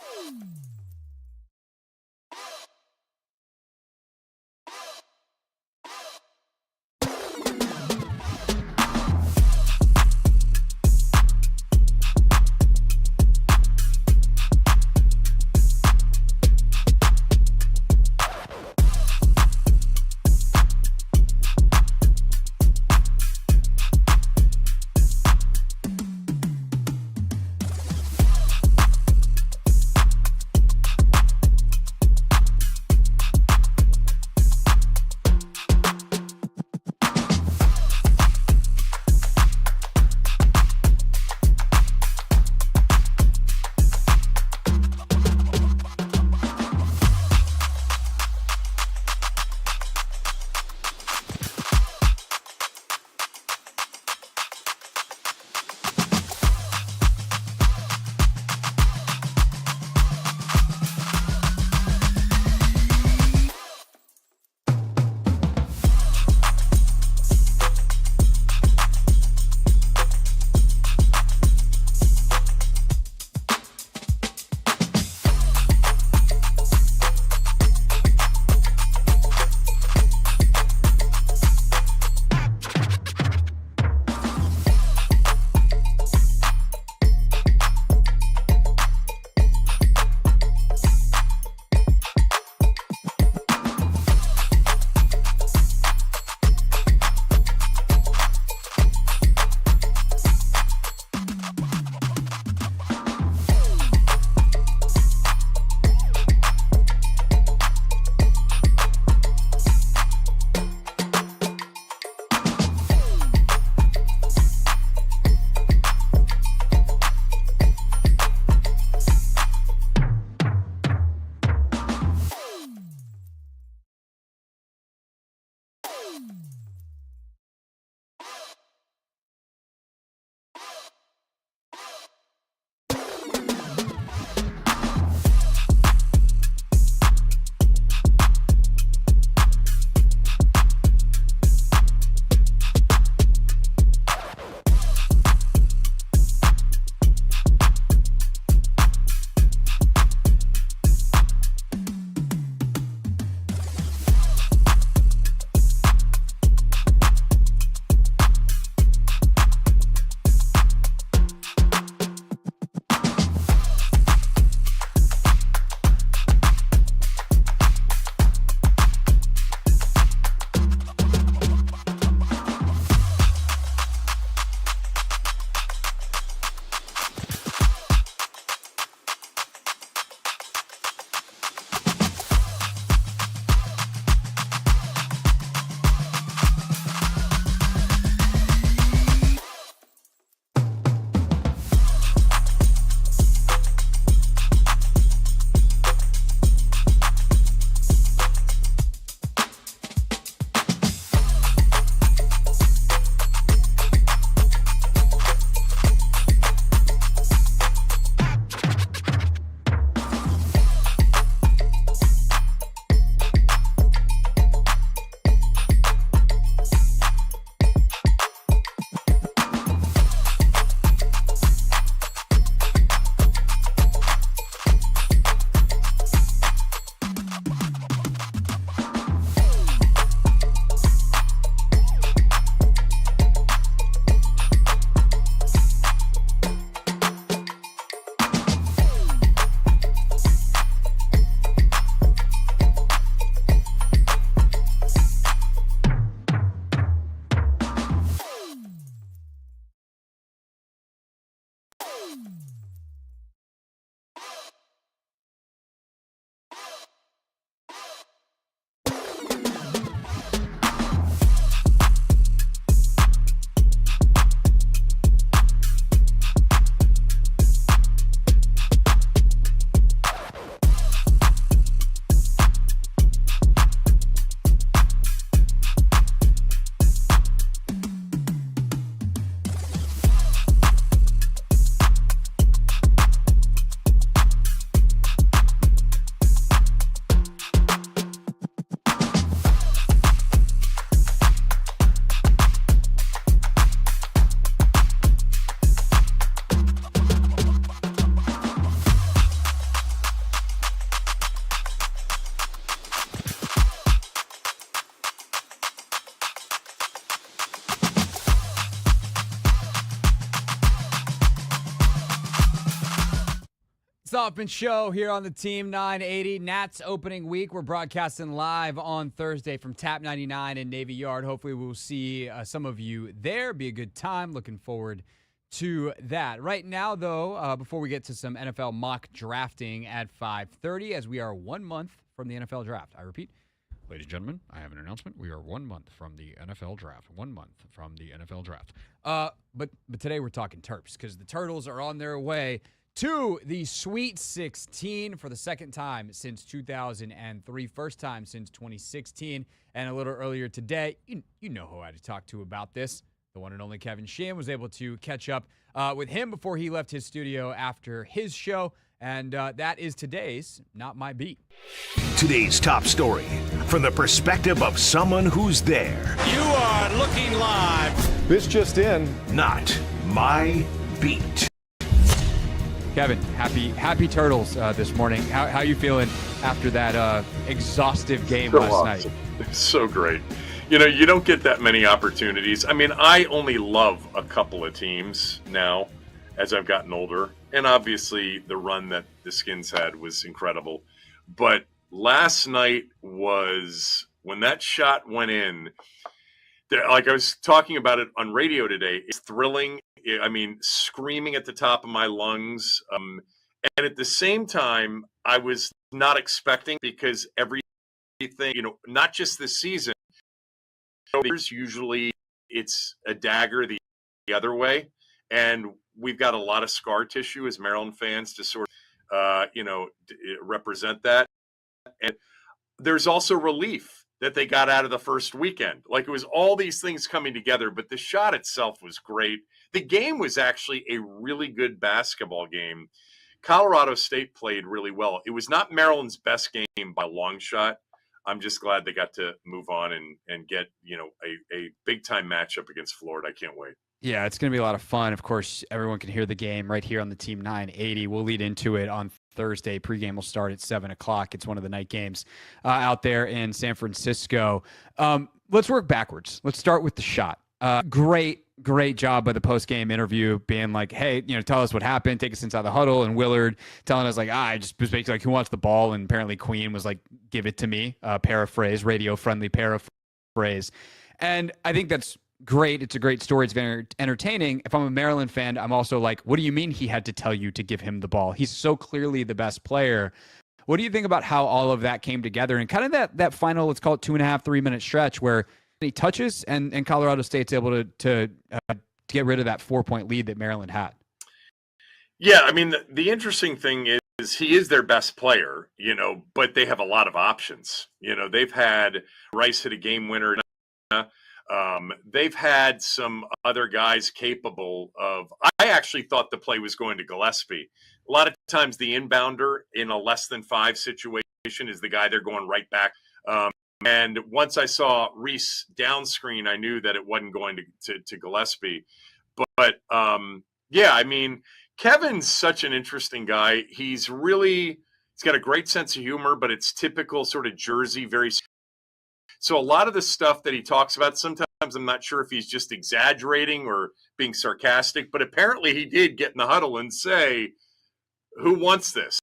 Hoffman Show here on the Team 980. Nats opening week. We're broadcasting live on Thursday from Tap 99 in Navy Yard. Hopefully we'll see some of you there. Be a good time. Looking forward to that. Right now, though, before we get to some NFL mock drafting at 5:30, as we are 1 month from the NFL draft. I repeat, ladies and gentlemen, I have an announcement. We are 1 month from the NFL draft. 1 month from the NFL draft. But today we're talking Terps because the Turtles are on their way to the Sweet 16 for the second time since 2003, first time since 2016, and a little earlier today. You know who I had to talk to about this. The one and only Kevin Sheen was able to catch up with him before he left his studio after his show, and that is today's Not My Beat. Today's top story from the perspective of someone who's there. You are looking live. This just in. Not My Beat. Kevin, happy Turtles this morning. How you feeling after that exhaustive game last night? It's so great. You know, you don't get that many opportunities. I mean, I only love a couple of teams now as I've gotten older. And obviously the run that the Skins had was incredible. But last night was, when that shot went in, like I was talking about it on radio today, it's thrilling. I mean, screaming at the top of my lungs. And at the same time, I was not expecting, because everything, not just this season, usually it's a dagger the other way. And we've got a lot of scar tissue as Maryland fans to sort of, represent that. And there's also relief that they got out of the first weekend. Like, it was all these things coming together, but the shot itself was great. The game was actually a really good basketball game. Colorado State played really well. It was not Maryland's best game by a long shot. I'm just glad they got to move on and get, a big-time matchup against Florida. I can't wait. Yeah, it's going to be a lot of fun. Of course, everyone can hear the game right here on the Team 980. We'll lead into it on Thursday. Pregame will start at 7 o'clock. It's one of the night games out there in San Francisco. Let's work backwards. Let's start with the shot. Great job by the post-game interview, being like, hey, tell us what happened, take us inside the huddle, and Willard telling us, like, I just was basically like, who wants the ball? And apparently Queen was like, give it to me, paraphrase, radio-friendly paraphrase. And I think that's great. It's a great story. It's very entertaining. If I'm a Maryland fan, I'm also like, what do you mean he had to tell you to give him the ball? He's so clearly the best player. What do you think about how all of that came together and kind of that final, let's call it 2.5, 3 minute stretch where he touches and Colorado State's able to get rid of that 4-point lead that Maryland had? Yeah, I mean, the interesting thing is he is their best player, but they have a lot of options. They've had Rice hit a game winner. They've had some other guys capable of. I actually thought the play was going to Gillespie. A lot of times the inbounder in a less than 5 situation is the guy they're going right back. And once I saw Reese down screen, I knew that it wasn't going to Gillespie. But yeah, I mean, Kevin's such an interesting guy. He's got a great sense of humor, but it's typical sort of Jersey, very. So a lot of the stuff that he talks about, sometimes I'm not sure if he's just exaggerating or being sarcastic, but apparently he did get in the huddle and say, who wants this?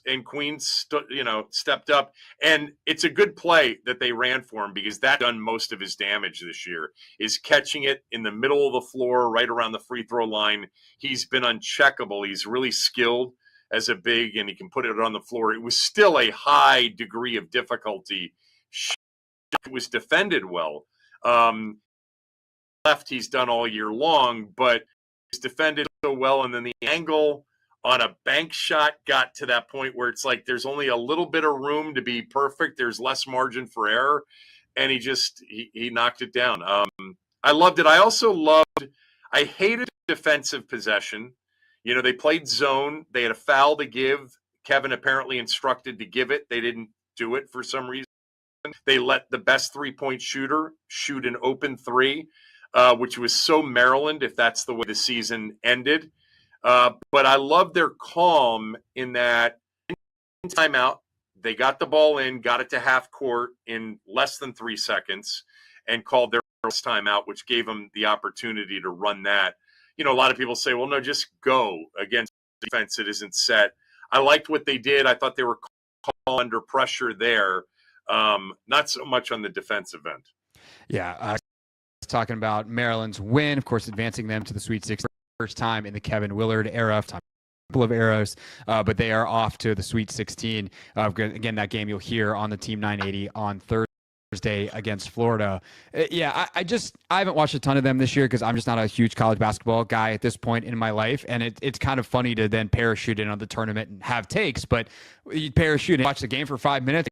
And Queen stepped up. And it's a good play that they ran for him, because that done most of his damage this year, is catching it in the middle of the floor, right around the free throw line. He's been uncheckable. He's really skilled as a big, and he can put it on the floor. It was still a high degree of difficulty. It was defended well. Left he's done all year long, but he's defended so well. And then the angle on a bank shot got to that point where it's like there's only a little bit of room to be perfect. There's less margin for error. And he knocked it down. I loved it. I hated defensive possession. They played zone. They had a foul to give. Kevin apparently instructed to give it. They didn't do it for some reason. They let the best 3-point shooter shoot an open 3, which was so Maryland if that's the way the season ended. But I love their calm in that timeout, they got the ball in, got it to half court in less than 3 seconds, and called their first timeout, which gave them the opportunity to run that. A lot of people say, well, no, just go against defense. It isn't set. I liked what they did. I thought they were under pressure there. Not so much on the defensive end. Yeah, talking about Maryland's win, of course, advancing them to the Sweet 16, first time in the Kevin Willard era, couple of eras, but they are off to the Sweet 16. Again, that game you'll hear on the Team 980 on Thursday against Florida. I haven't watched a ton of them this year because I'm just not a huge college basketball guy at this point in my life, and it's kind of funny to then parachute in on the tournament and have takes, but you parachute and watch the game for 5 minutes.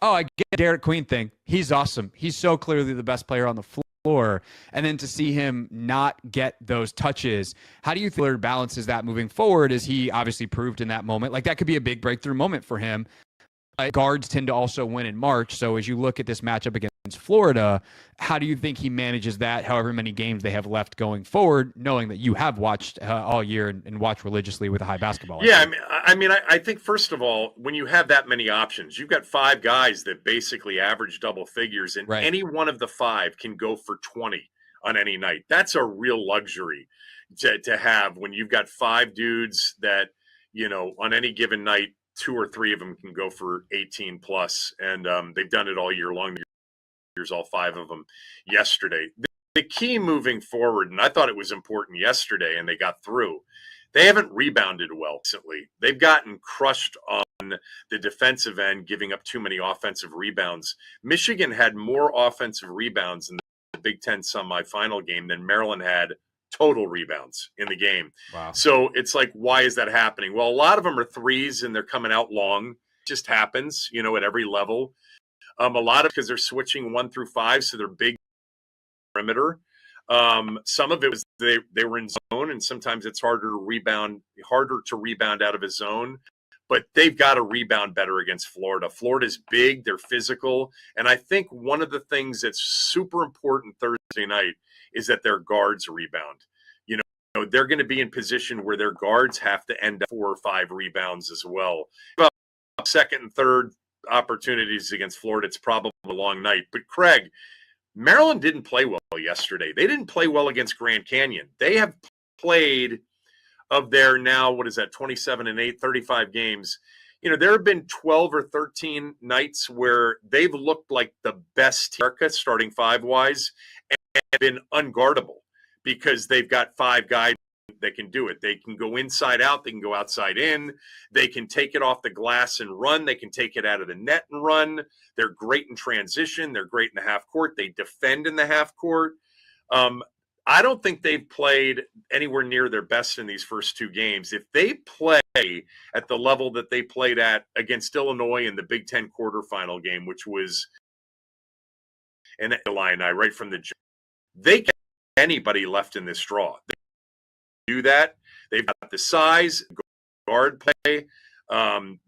Oh, I get Derek Queen thing. He's awesome. He's so clearly the best player on the floor. And then to see him not get those touches, how do you think Lillard balances that moving forward, as he obviously proved in that moment? Like, that could be a big breakthrough moment for him. Guards tend to also win in March. So as you look at this matchup against Florida, how do you think he manages that, however many games they have left going forward, knowing that you have watched all year and watched religiously with a high basketball? Yeah, I think, first of all, when you have that many options, you've got 5 guys that basically average double figures, and any one of the 5 can go for 20 on any night. That's a real luxury to have when you've got 5 dudes that, on any given night, 2 or 3 of them can go for 18 plus, and they've done it all year long. Here's all 5 of them yesterday. The key moving forward, and I thought it was important yesterday, and they got through. They haven't rebounded well recently. They've gotten crushed on the defensive end, giving up too many offensive rebounds. Michigan had more offensive rebounds in the Big Ten semifinal game than Maryland had total rebounds in the game. Wow. So it's like, why is that happening? Well, a lot of them are threes and they're coming out long. It just happens, at every level. A lot of because they're switching 1 through 5, so they're big perimeter. Some of it was they were in zone, and sometimes it's harder to rebound out of a zone. But they've got to rebound better against Florida. Florida's big, they're physical, and I think one of the things that's super important Thursday night is that their guards rebound. They're going to be in position where their guards have to end up 4 or 5 rebounds as well. Well, second and third opportunities against Florida, it's probably a long night. But Craig, Maryland didn't play well yesterday. They didn't play well against Grand Canyon. They have played, of their now, 27-8, 35 games. There have been 12 or 13 nights where they've looked like the best team, starting 5-wise, and been unguardable because they've got 5 guys that can do it. They can go inside out. They can go outside in. They can take it off the glass and run. They can take it out of the net and run. They're great in transition. They're great in the half court. They defend in the half court. I don't think they've played anywhere near their best in these first 2 games. If they play at the level that they played at against Illinois in the Big Ten quarterfinal game, which was an Illini right from the jump, they can't have anybody left in this draw. They do that. They've got the size, guard play.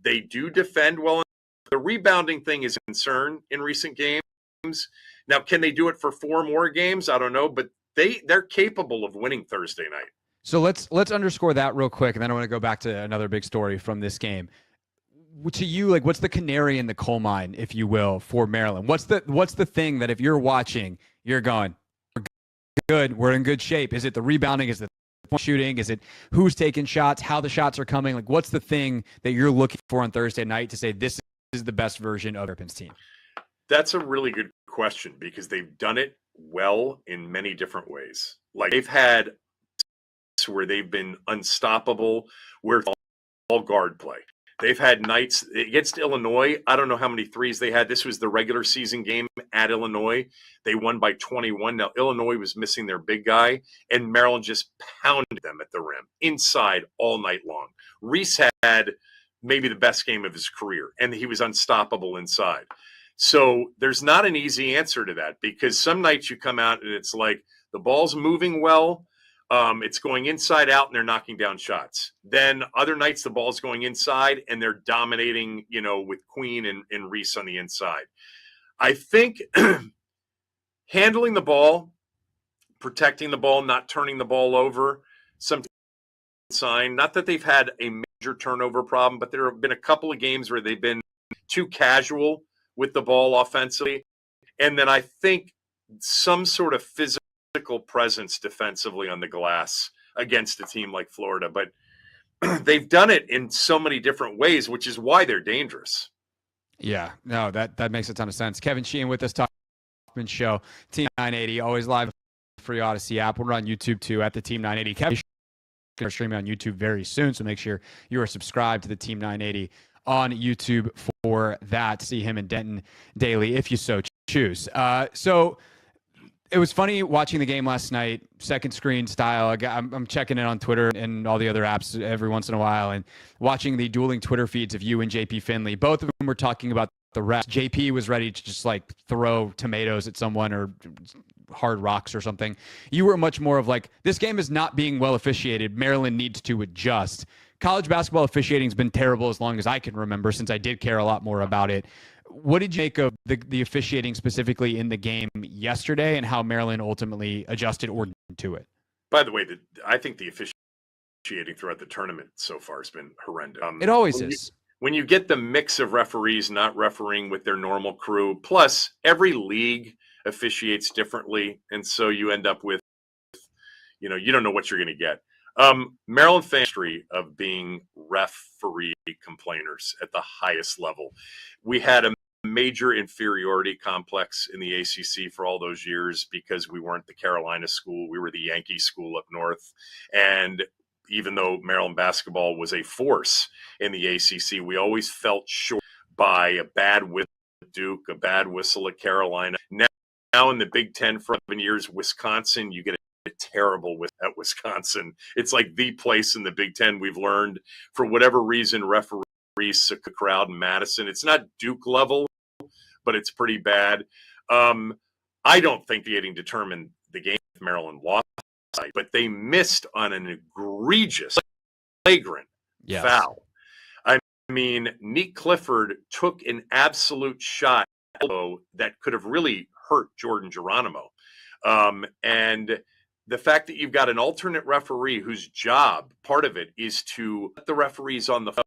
They do defend well. The rebounding thing is a concern in recent games. Now, can they do it for 4 more games? I don't know, but they're capable of winning Thursday night. So let's underscore that real quick, and then I want to go back to another big story from this game. To you, what's the canary in the coal mine, if you will, for Maryland? What's the thing that if you're watching, you're going, we're good, we're in good shape? Is it the rebounding? Is it the point shooting? Is it who's taking shots? How the shots are coming? What's the thing that you're looking for on Thursday night to say this is the best version of the Terrapins team? That's a really good question because they've done it well in many different ways. They've had where they've been unstoppable, where it's all guard play. They've had nights against Illinois. I don't know how many threes they had. This was the regular season game at Illinois. They won by 21. Now, Illinois was missing their big guy, and Maryland just pounded them at the rim inside all night long. Reese had maybe the best game of his career, and he was unstoppable inside. So there's not an easy answer to that because some nights you come out and it's like the ball's moving well. It's going inside out and they're knocking down shots. Then other nights the ball's going inside and they're dominating, with Queen and Reese on the inside. I think handling the ball, protecting the ball, not turning the ball over, some sign. Not that they've had a major turnover problem, but there have been a couple of games where they've been too casual with the ball offensively. And then I think some sort of physical presence defensively on the glass against a team like Florida. But they've done it in so many different ways, which is why they're dangerous. Yeah, no, that makes a ton of sense. Kevin Sheen with us, Hoffman Show, Team 980, always live free Odyssey app. We're on YouTube too at the Team 980. Kevin Sheen are streaming on YouTube very soon, so make sure you are subscribed to the Team 980 on YouTube for that. See him in Denton daily if you so choose. So it was funny watching the game last night, second screen style. I'm checking in on Twitter and all the other apps every once in a while and watching the dueling Twitter feeds of you and JP Finley. Both of them were talking about the refs. JP was ready to just like throw tomatoes at someone or hard rocks or something. You were much more of like, this game is not being well officiated. Maryland needs to adjust. College basketball officiating has been terrible as long as I can remember, since I did care a lot more about it. What did you make of the officiating specifically in the game yesterday and how Maryland ultimately adjusted or to it? By the way, I think the officiating throughout the tournament so far has been horrendous. It always is. When you get the mix of referees not refereeing with their normal crew, plus every league officiates differently, and so you end up with, you don't know what you're going to get. Maryland fan history of being referee complainers at the highest level. We had a major inferiority complex in the ACC for all those years because we weren't the Carolina school. We were the Yankee school up north. And even though Maryland basketball was a force in the ACC, we always felt short by a bad whistle at Duke, a bad whistle at Carolina. Now in the Big Ten for 11 years, Wisconsin, you get a terrible at Wisconsin. It's like the place in the Big Ten. We've learned, for whatever reason, referees suck the crowd in Madison. It's not Duke level, but it's pretty bad. I don't think the determined the game if Maryland lost, but they missed on an egregious, flagrant foul. I mean, Nick Clifford took an absolute shot that could have really hurt Jordan Geronimo. And the fact that you've got an alternate referee whose job, part of it, is to let the referees on the phone.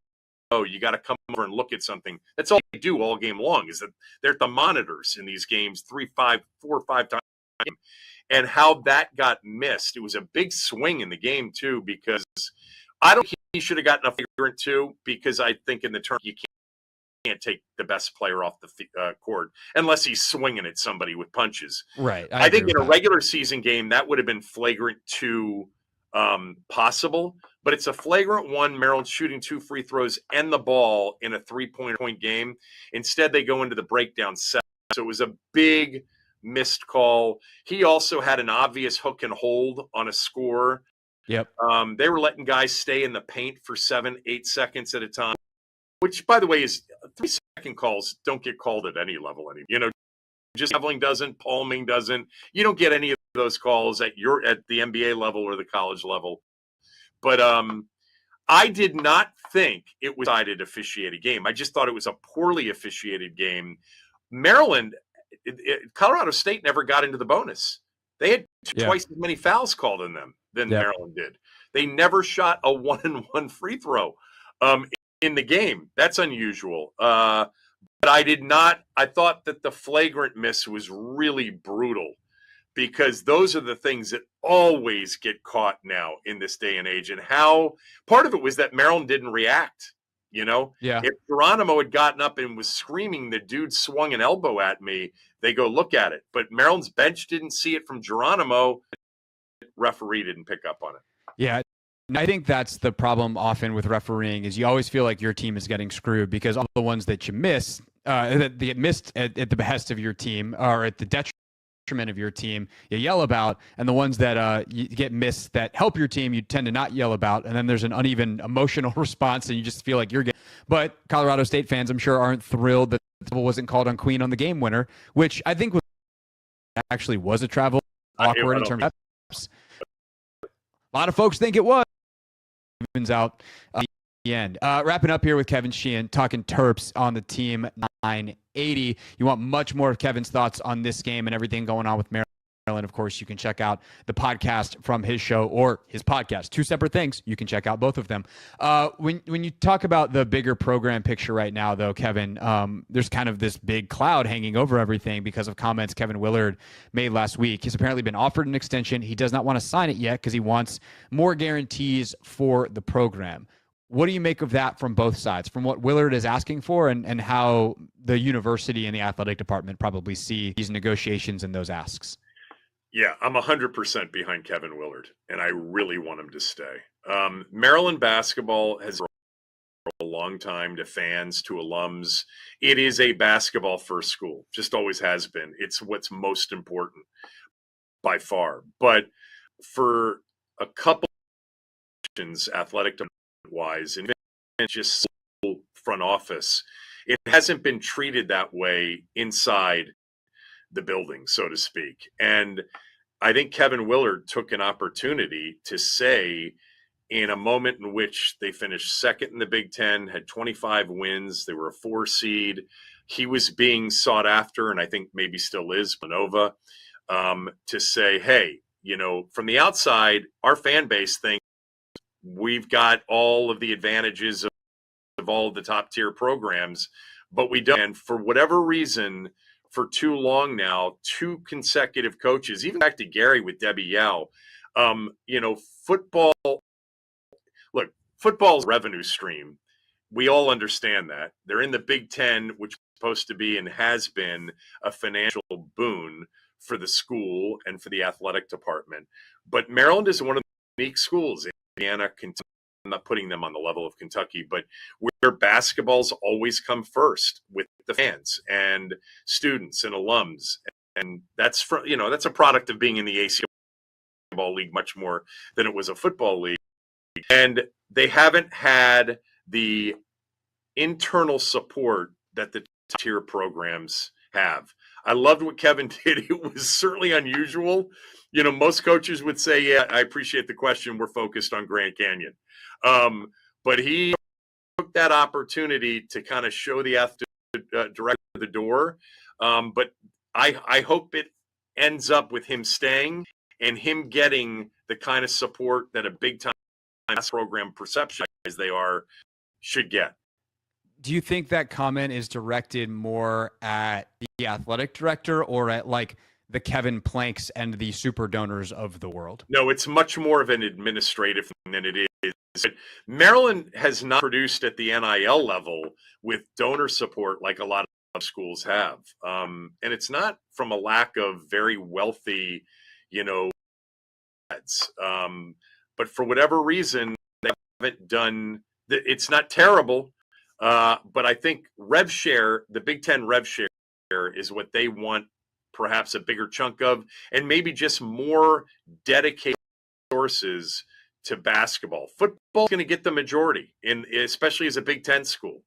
Oh, you got to come over and look at something. That's all they do all game long, is that they're at the monitors in these games 4 or 5 times. And how that got missed. It was a big swing in the game, too, because I don't think he should have gotten a flagrant, too, because I think in the tournament you can't take the best player off the court unless he's swinging at somebody with punches. Right. I think in a regular season game, that would have been flagrant 2 possible, but it's a flagrant 1. Maryland shooting 2 free throws and the ball in a 3-point game. Instead, they go into the breakdown 7. So it was a big missed call. He also had an obvious hook and hold on a score. Yep. They were letting guys stay in the paint for 7-8 seconds at a time, which, by the way, is 3-second calls don't get called at any level anymore. Just traveling doesn't, palming doesn't. You don't get any of those calls at the NBA level or the college level. But I did not think it was a decided officiated game. I just thought it was a poorly officiated game. Maryland, Colorado State never got into the bonus. They had twice as many fouls called on them than Maryland did. They never shot a 1-and-1 free throw in the game. That's unusual. But I thought that the flagrant miss was really brutal, because those are the things that always get caught now in this day and age. And how part of it was that Maryland didn't react. If Geronimo had gotten up and was screaming, the dude swung an elbow at me, they go look at it. But Maryland's bench didn't see it from Geronimo. Referee didn't pick up on it. Yeah. I think that's the problem often with refereeing, is you always feel like your team is getting screwed because all the ones that you miss, that get missed at the behest of your team or at the detriment of your team, you yell about, and the ones that you get missed that help your team, you tend to not yell about, and then there's an uneven emotional response, and you just feel like you're getting. But Colorado State fans, I'm sure, aren't thrilled that the wasn't called on Queen on the game winner, which I think actually was a travel awkward in terms of. A lot of folks think it was. Evens out at the end. Wrapping up here with Kevin Sheen, talking Terps on the Team 980. You want much more of Kevin's thoughts on this game and everything going on with Maryland. Of course, you can check out the podcast from his show or his podcast. 2 separate things. You can check out both of them. When you talk about the bigger program picture right now, though, Kevin, there's kind of this big cloud hanging over everything because of comments Kevin Willard made last week. He's apparently been offered an extension. He does not want to sign it yet because he wants more guarantees for the program. What do you make of that from both sides, from what Willard is asking for and how the university and the athletic department probably see these negotiations and those asks? Yeah, I'm 100% behind Kevin Willard, and I really want him to stay. Maryland basketball has a long time to fans, to alums. It is a basketball first school, just always has been. It's what's most important by far. But for a couple of athletic wise, and just front office, it hasn't been treated that way inside the building, so to speak. And I think Kevin Willard took an opportunity to say, in a moment in which they finished second in the Big Ten, had 25 wins, they were a 4 seed, he was being sought after, and I think maybe still is, Nova, to say, hey, from the outside, our fan base thinks we've got all of the advantages of all of the top tier programs, but we don't. And for whatever reason, for too long now, 2 consecutive coaches, even back to Gary with Debbie Yao, football's revenue stream. We all understand that. They're in the Big Ten, which is supposed to be and has been a financial boon for the school and for the athletic department. But Maryland is one of the unique schools. Indiana, Kentucky, I'm not putting them on the level of Kentucky, but where basketball's always come first with the fans and students and alums. And that's that's a product of being in the ACL basketball league much more than it was a football league. And they haven't had the internal support that the tier programs have. I loved what Kevin did. It was certainly unusual. Most coaches would say, yeah, I appreciate the question. We're focused on Grand Canyon. But he took that opportunity to kind of show the director of the door. But I hope it ends up with him staying and him getting the kind of support that a big-time program, perception as they are, should get. Do you think that comment is directed more at the athletic director or at the Kevin Planks and the super donors of the world? No, it's much more of an administrative thing than it is. Maryland has not produced at the NIL level with donor support like a lot of schools have. And it's not from a lack of very wealthy, ads. But for whatever reason, they haven't done. It's not terrible, but I think rev share, the Big Ten rev share, is what they want, perhaps a bigger chunk of, and maybe just more dedicated sources to basketball. Football's going to get the majority, especially as a Big Ten school.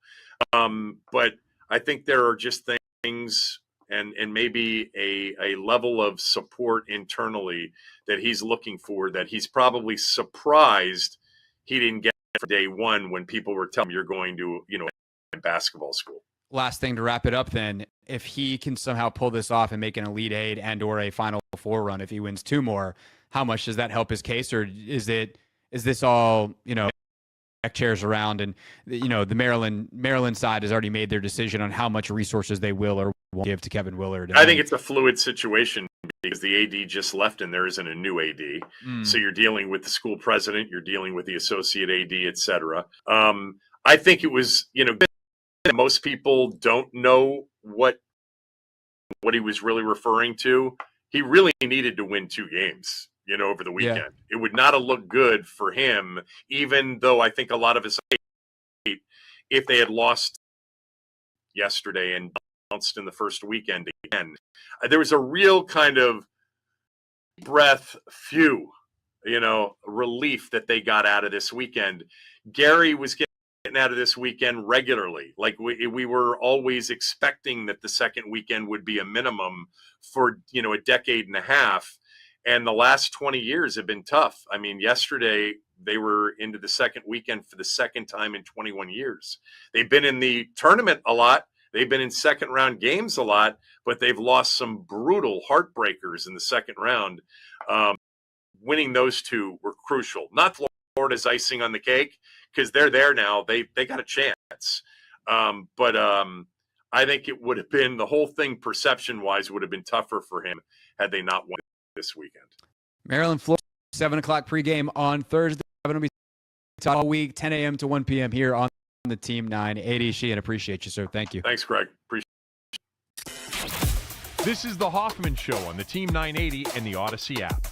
But I think there are just things and maybe a level of support internally that he's looking for that he's probably surprised he didn't get from day one when people were telling him you're going to, basketball school. Last thing to wrap it up then, if he can somehow pull this off and make an Elite Eight and or a Final Four run, if he wins 2 more, how much does that help his case? Or is this all, deck chairs around and, the Maryland side has already made their decision on how much resources they will or won't give to Kevin Willard? I think it's a fluid situation because the AD just left and there isn't a new AD. So you're dealing with the school president, you're dealing with the associate AD, et cetera. I think it was, most people don't know what he was really referring to. He really needed to win 2 games, over the weekend. Yeah. It would not have looked good for him, even though I think a lot of us, if they had lost yesterday and bounced in the first weekend again, there was a real kind of breath, relief that they got out of this weekend. Gary was getting out of this weekend regularly. Like we were always expecting that the second weekend would be a minimum for, a decade and a half. And the last 20 years have been tough. I mean, yesterday they were into the second weekend for the second time in 21 years. They've been in the tournament a lot. They've been in second round games a lot, but they've lost some brutal heartbreakers in the second round. Winning those 2 were crucial. Not Florida's icing on the cake, because they're there now. They got a chance. But I think it would have been, the whole thing perception-wise would have been tougher for him had they not won this weekend. Maryland, Florida, 7 o'clock pregame on Thursday. all week, 10 a.m. to 1 p.m. here on the Team 980. Sheehan, appreciate you, sir. Thank you. Thanks, Greg. Appreciate This is the Hoffman Show on the Team 980 and the Odyssey app.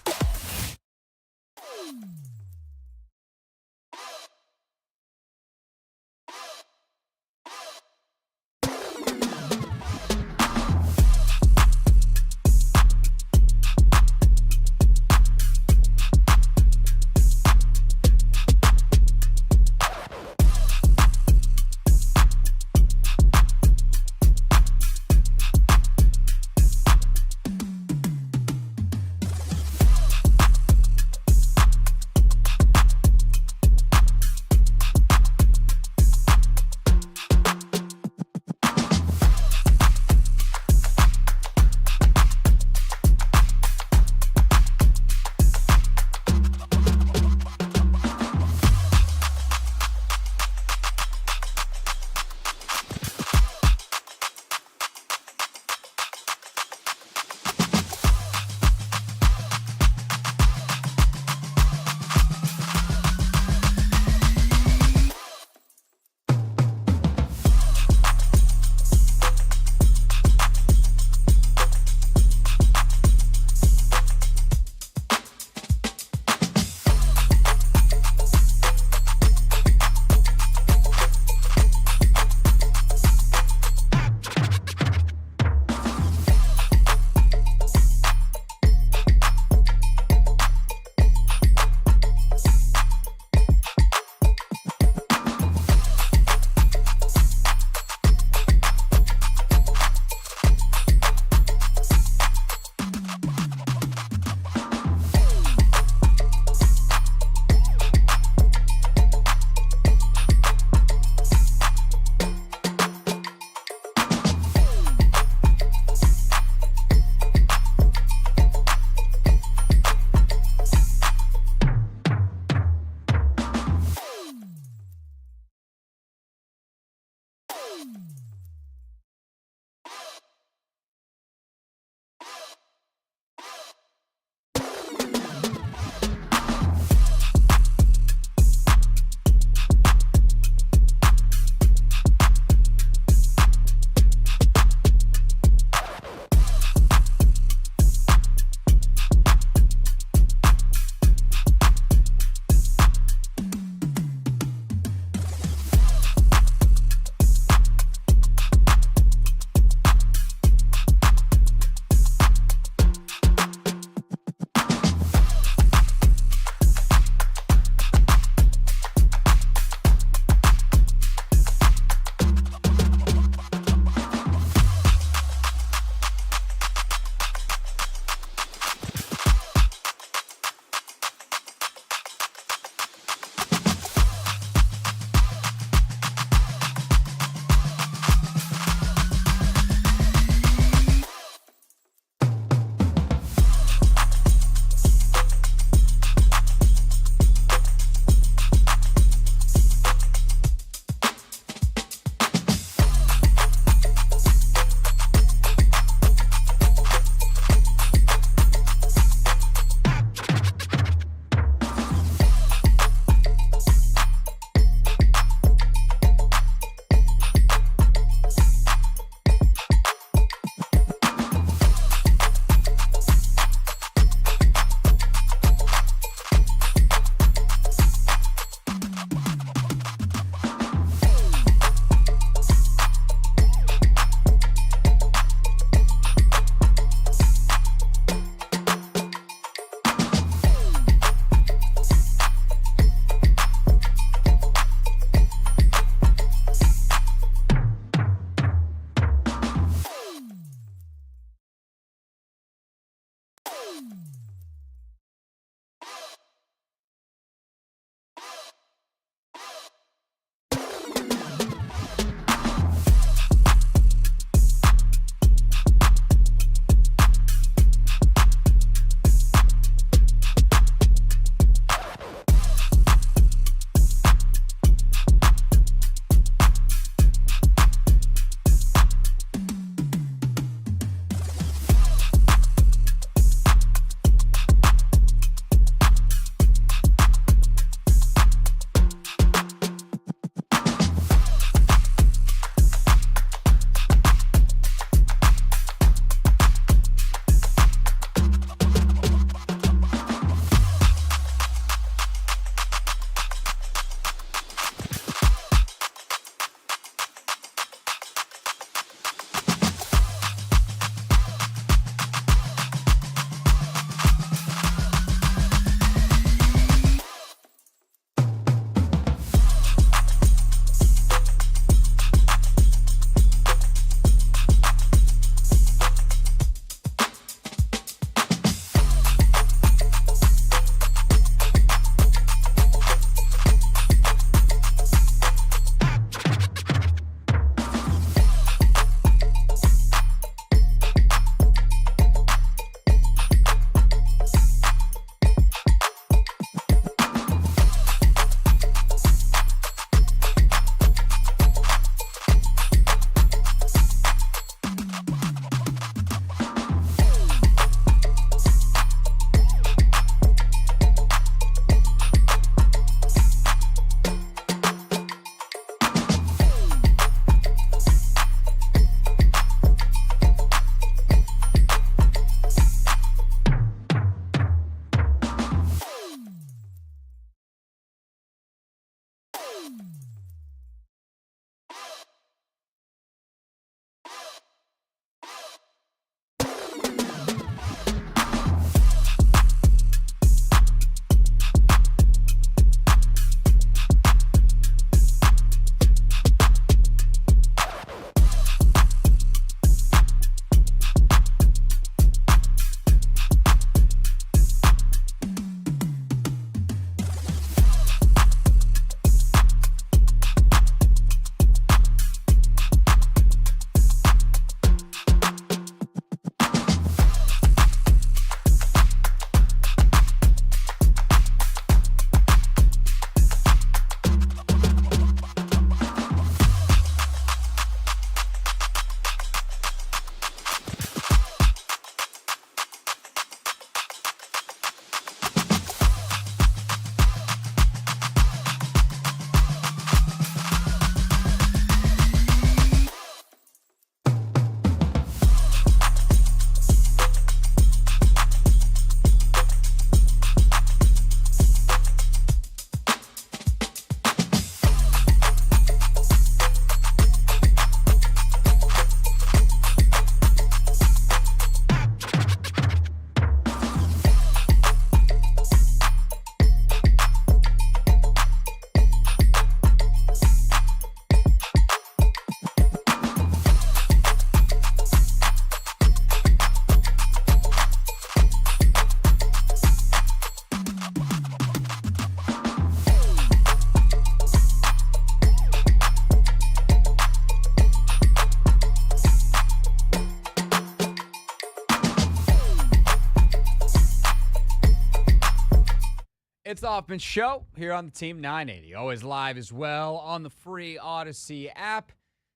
It's the Hoffman Show here on the Team 980. Always live as well on the free Odyssey app.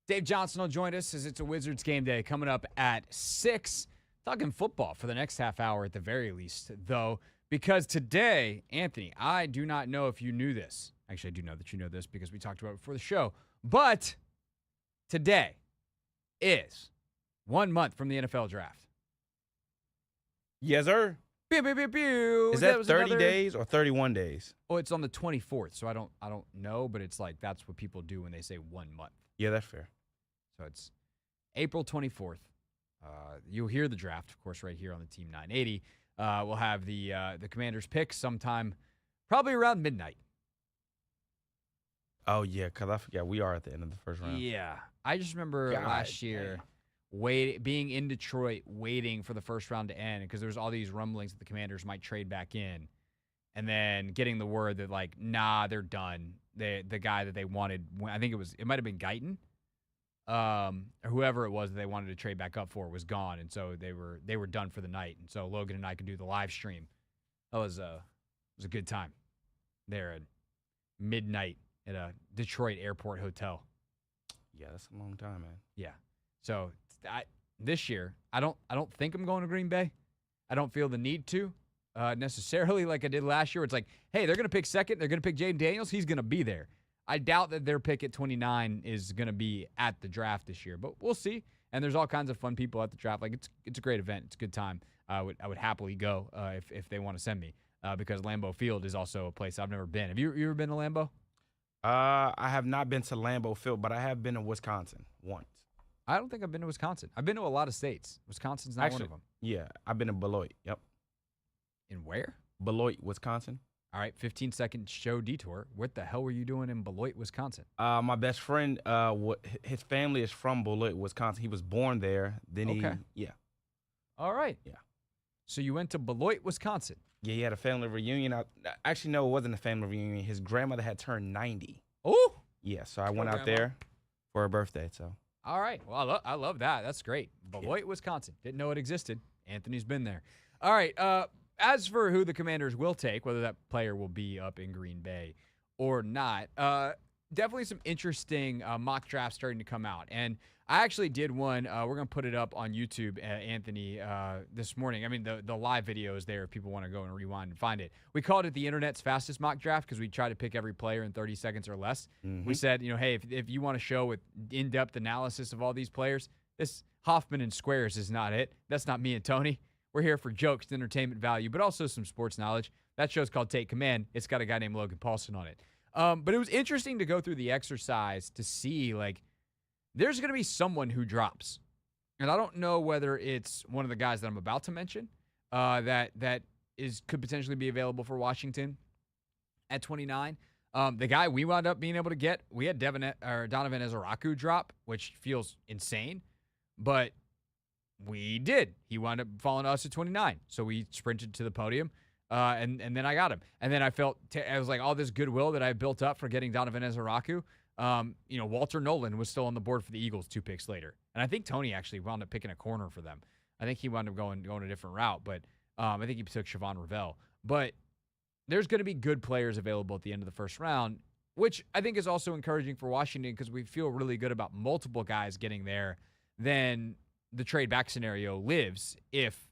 Dave Johnson will join us as it's a Wizards game day coming up at 6. Talking football for the next half hour at the very least, though, because today, Anthony, I do not know if you knew this. Actually, I do know that you know this because we talked about it before the show. But today is 1 month from the NFL draft. Yes, sir. Pew, pew, pew, pew. Is that 30 days or 31 days? Oh, it's on the 24th, so I don't know, but it's like that's what people do when they say 1 month. Yeah, that's fair. So it's April 24th. You'll hear the draft, of course, right here on the Team 980. We'll have the Commanders' pick sometime probably around midnight. Oh, yeah, because I forgot we are at the end of the first round. Yeah. I just remember last year being in Detroit waiting for the first round to end because there was all these rumblings that the Commanders might trade back in, and then getting the word that, like, nah, they're done. The guy that they wanted, I think it might have been Guyton, or whoever it was that they wanted to trade back up for was gone, and so they were done for the night. And so Logan and I could do the live stream. That was a good time there at midnight at a Detroit airport hotel. Yeah, that's a long time, man. Yeah. So this year, I don't think I'm going to Green Bay. I don't feel the need to necessarily like I did last year. It's like, hey, they're going to pick second. They're going to pick Jaden Daniels. He's going to be there. I doubt that their pick at 29 is going to be at the draft this year, but we'll see. And there's all kinds of fun people at the draft. Like it's a great event. It's a good time. I would happily go if they want to send me because Lambeau Field is also a place I've never been. Have you ever been to Lambeau? I have not been to Lambeau Field, but I have been to Wisconsin once. I don't think I've been to Wisconsin. I've been to a lot of states. Wisconsin's not one of them. Yeah, I've been to Beloit. Yep. In where? Beloit, Wisconsin. All right, 15-second show detour. What the hell were you doing in Beloit, Wisconsin? My best friend, his family is from Beloit, Wisconsin. He was born there. Then yeah. All right. Yeah. So you went to Beloit, Wisconsin. Yeah, he had a family reunion. Actually, no, it wasn't a family reunion. His grandmother had turned 90. Oh. Yeah, so I went out there for her birthday. So. All right. Well, I love that. That's great. Beloit, Wisconsin. Didn't know it existed. Anthony's been there. All right. As for who the Commanders will take, whether that player will be up in Green Bay or not, definitely some interesting mock drafts starting to come out. And I actually did one. We're going to put it up on YouTube, Anthony, this morning. I mean, the live video is there if people want to go and rewind and find it. We called it the internet's fastest mock draft because we tried to pick every player in 30 seconds or less. Mm-hmm. We said, hey, if you want a show with in-depth analysis of all these players, this Hoffman and Squares is not it. That's not me and Tony. We're here for jokes, entertainment value, but also some sports knowledge. That show's called Take Command. It's got a guy named Logan Paulson on it. But it was interesting to go through the exercise to see, like, there's going to be someone who drops. And I don't know whether it's one of the guys that I'm about to mention that could potentially be available for Washington at 29. The guy we wound up being able to get, we had Donovan Ezeraku drop, which feels insane, but we did. He wound up falling to us at 29. So we sprinted to the podium, and then I got him. And then I was like, all this goodwill that I built up for getting Donovan Ezeraku. Walter Nolan was still on the board for the Eagles 2 picks later. And I think Tony actually wound up picking a corner for them. I think he wound up going a different route, but I think he took Siobhan Ravel. But there's going to be good players available at the end of the first round, which I think is also encouraging for Washington because we feel really good about multiple guys getting there. Then the trade back scenario lives if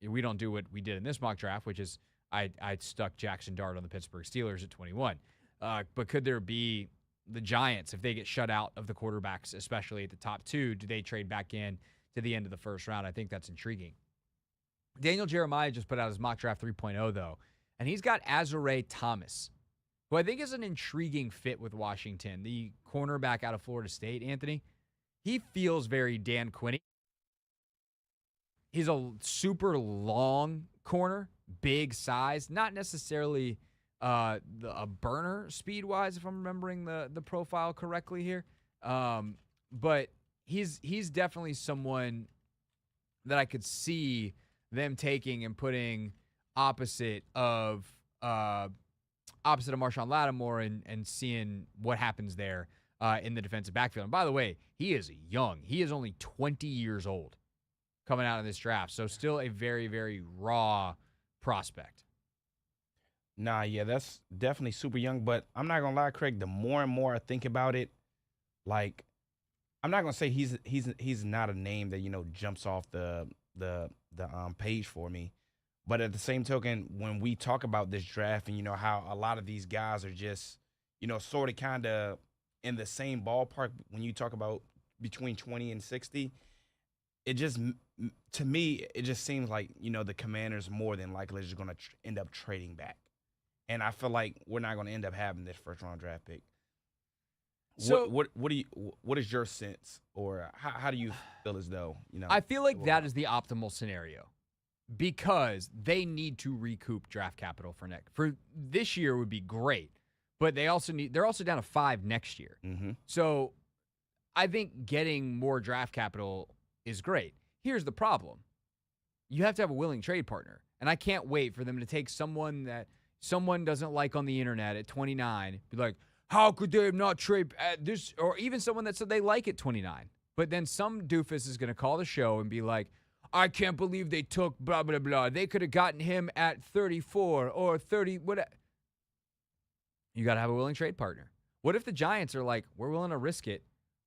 we don't do what we did in this mock draft, which is I stuck Jackson Dart on the Pittsburgh Steelers at 21. But could there be the Giants, if they get shut out of the quarterbacks, especially at the top 2, do they trade back in to the end of the first round? I think that's intriguing. Daniel Jeremiah just put out his mock draft 3.0, though, and he's got Azare Thomas, who I think is an intriguing fit with Washington, the cornerback out of Florida State, Anthony. He feels very Dan Quinney. He's a super long corner, big size, not necessarily a burner speed-wise, if I'm remembering the profile correctly here. But he's definitely someone that I could see them taking and putting opposite of Marshawn Lattimore and seeing what happens there in the defensive backfield. And by the way, he is young. He is only 20 years old coming out of this draft. So still a very, very raw prospect. Nah, yeah, that's definitely super young. But I'm not gonna lie, Craig. The more and more I think about it, like I'm not gonna say he's not a name that jumps off the page for me. But at the same token, when we talk about this draft and how a lot of these guys are just sort of kind of in the same ballpark when you talk about between 20 and 60, it just to me it just seems like the Commanders more than likely just going to end up trading back. And I feel like we're not going to end up having this first round draft pick. So what is your sense, or how do you feel as though I feel like that is the optimal scenario because they need to recoup draft capital for this year would be great, but they're also down to 5 next year. Mm-hmm. So I think getting more draft capital is great. Here's the problem: you have to have a willing trade partner, and I can't wait for them to take someone that someone doesn't like on the internet at 29, be like, how could they have not traded this? Or even someone that said they like at 29. But then some doofus is going to call the show and be like, I can't believe they took blah, blah, blah. They could have gotten him at 34 or 30. What? You got to have a willing trade partner. What if the Giants are like, we're willing to risk it,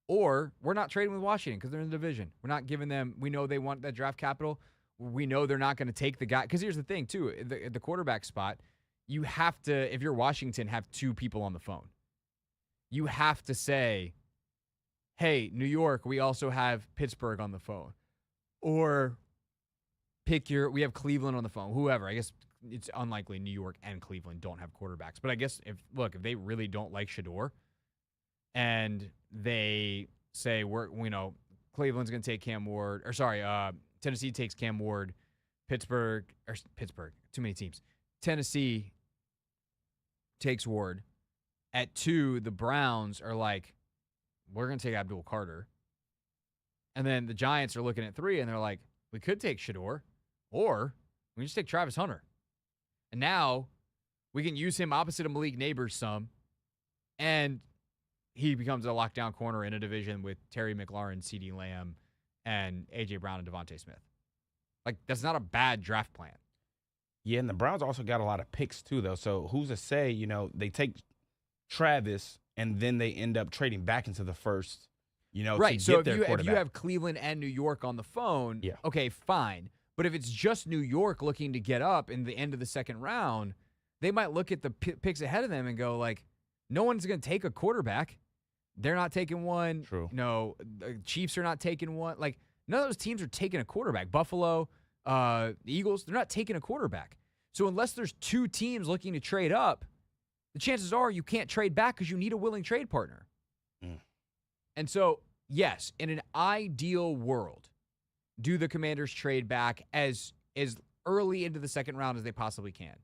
or we're not trading with Washington because they're in the division. We're not giving them, we know they want that draft capital. We know they're not going to take the guy. Because here's the thing, too. The quarterback spot, you have to, if you're Washington, have 2 people on the phone. You have to say, hey, New York, we also have Pittsburgh on the phone. Or we have Cleveland on the phone, whoever. I guess it's unlikely New York and Cleveland don't have quarterbacks. But I guess if they really don't like Shador and they say, Cleveland's going to take Cam Ward, Tennessee takes Cam Ward, Pittsburgh, too many teams. Tennessee takes Ward. At 2, the Browns are like, we're going to take Abdul Carter. And then the Giants are looking at 3, and they're like, we could take Shador, or we can just take Travis Hunter. And now we can use him opposite of Malik Neighbors some, and he becomes a lockdown corner in a division with Terry McLaurin, CeeDee Lamb, and A.J. Brown and Devontae Smith. Like, that's not a bad draft plan. Yeah, and the Browns also got a lot of picks, too, though. So who's to say, they take Travis, and then they end up trading back into the first, right. To get their quarterback. If you have Cleveland and New York on the phone, yeah. Okay, fine. But if it's just New York looking to get up in the end of the second round, they might look at the picks ahead of them and go like, no one's going to take a quarterback. They're not taking one. True. No, the Chiefs are not taking one. Like, none of those teams are taking a quarterback. Buffalo, the Eagles, they're not taking a quarterback. So unless there's 2 teams looking to trade up, the chances are you can't trade back because you need a willing trade partner. Mm. And so, yes, in an ideal world, do the Commanders trade back as early into the second round as they possibly can?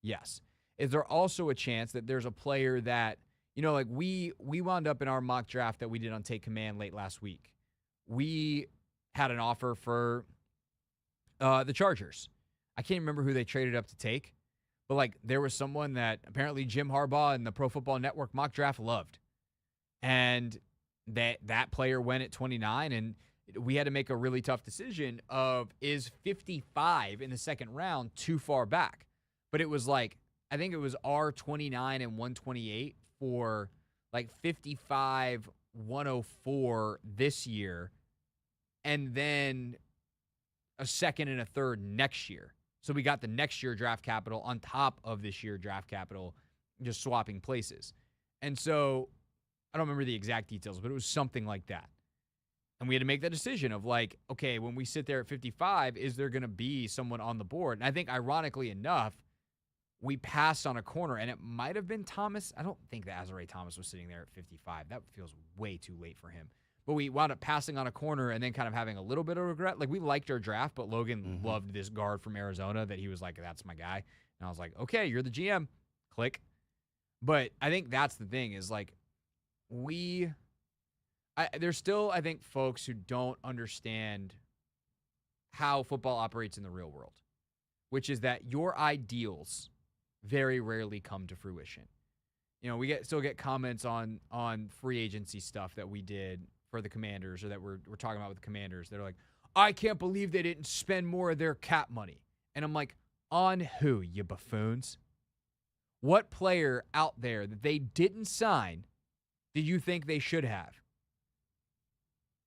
Yes. Is there also a chance that there's a player that, like we wound up in our mock draft that we did on Take Command late last week. We had an offer for the Chargers. I can't remember who they traded up to take. But, like, there was someone that apparently Jim Harbaugh and the Pro Football Network mock draft loved. And that player went at 29, and we had to make a really tough decision of, is 55 in the second round too far back? But it was like, I think it was R29 and 128 for, like, 55, 104 this year, and then a second and a third next year. So we got the next year draft capital on top of this year draft capital, just swapping places. And so I don't remember the exact details, but it was something like that. And we had to make that decision of like, okay, when we sit there at 55, is there going to be someone on the board? And I think ironically enough, we passed on a corner, and it might have been Thomas. I don't think that Azare Thomas was sitting there at 55. That feels way too late for him. But we wound up passing on a corner and then kind of having a little bit of regret. Like, we liked our draft, but Logan loved this guard from Arizona that he was like, that's my guy. And I was like, okay, you're the GM. Click. But I think that's the thing is, like, there's still, I think, folks who don't understand how football operates in the real world, which is that your ideals very rarely come to fruition. We still get comments on free agency stuff that we did for the Commanders, or that we're talking about with the Commanders. They're like, I can't believe they didn't spend more of their cap money. And I'm like, on who, you buffoons? what player out there that they didn't sign do you think they should have?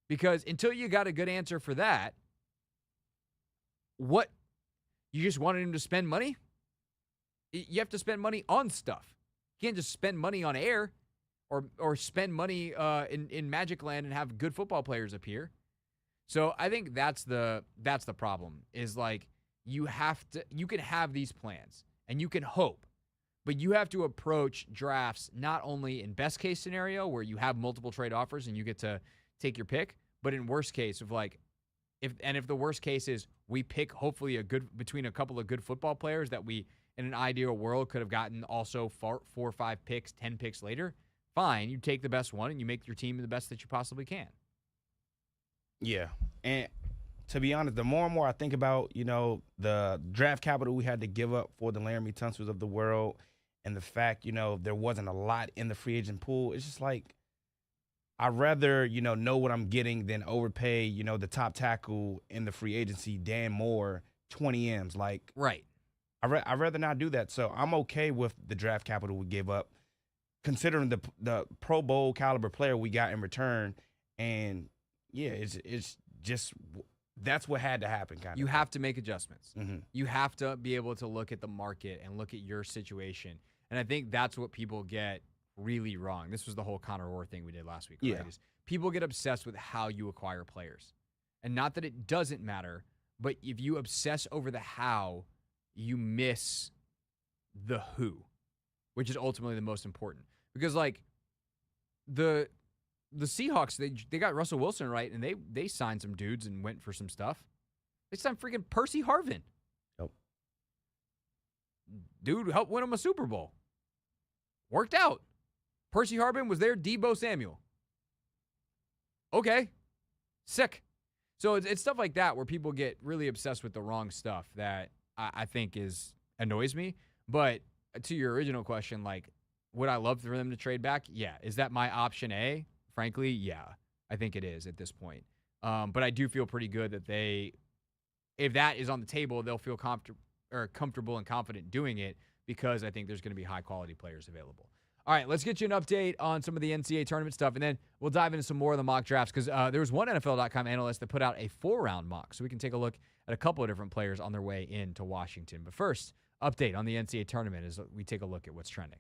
Because until you got a good answer for that, what? You just wanted him to spend money? You have to spend money on stuff. You can't just spend money on air or spend money in Magic Land and have good football players appear. So I think that's the problem is like you can have these plans and you can hope, but you have to approach drafts not only in best case scenario where you have multiple trade offers and you get to take your pick, but in worst case of like if the worst case is we pick hopefully between a couple of good football players that we in an ideal world could have gotten also 4 or 5 picks, 10 picks later, fine, you take the best one and you make your team the best that you possibly can. Yeah. And to be honest, the more and more I think about, the draft capital we had to give up for the Laramie Tunsters of the world and the fact, there wasn't a lot in the free agent pool, it's just like I'd rather, know what I'm getting than overpay, the top tackle in the free agency, Dan Moore, 20 M's. Like, right. I'd rather not do that. So I'm okay with the draft capital we give up, considering the Pro Bowl caliber player we got in return. And, yeah, it's just that's what had to happen. You have to make adjustments. Mm-hmm. You have to be able to look at the market and look at your situation. And I think that's what people get really wrong. This was the whole Connor Orr thing we did last week. Right? Yeah. People get obsessed with how you acquire players. And not that it doesn't matter, but if you obsess over the how, you miss the who, which is ultimately the most important. Because, like, the Seahawks, they got Russell Wilson, right? And they signed some dudes and went for some stuff. They signed freaking Percy Harvin. Yep. Dude helped win him a Super Bowl. Worked out. Percy Harvin was there, Deebo Samuel. Okay. Sick. So it's stuff like that where people get really obsessed with the wrong stuff that I think annoys me. But to your original question, like, would I love for them to trade back? Yeah. Is that my option A? Frankly, yeah. I think it is at this point. But I do feel pretty good that if that is on the table, they'll feel comfortable and confident doing it because I think there's going to be high-quality players available. All right, let's get you an update on some of the NCAA tournament stuff, and then we'll dive into some more of the mock drafts because there was one NFL.com analyst that put out a 4-round mock, so we can take a look at a couple of different players on their way into Washington. But first, update on the NCAA tournament as we take a look at what's trending.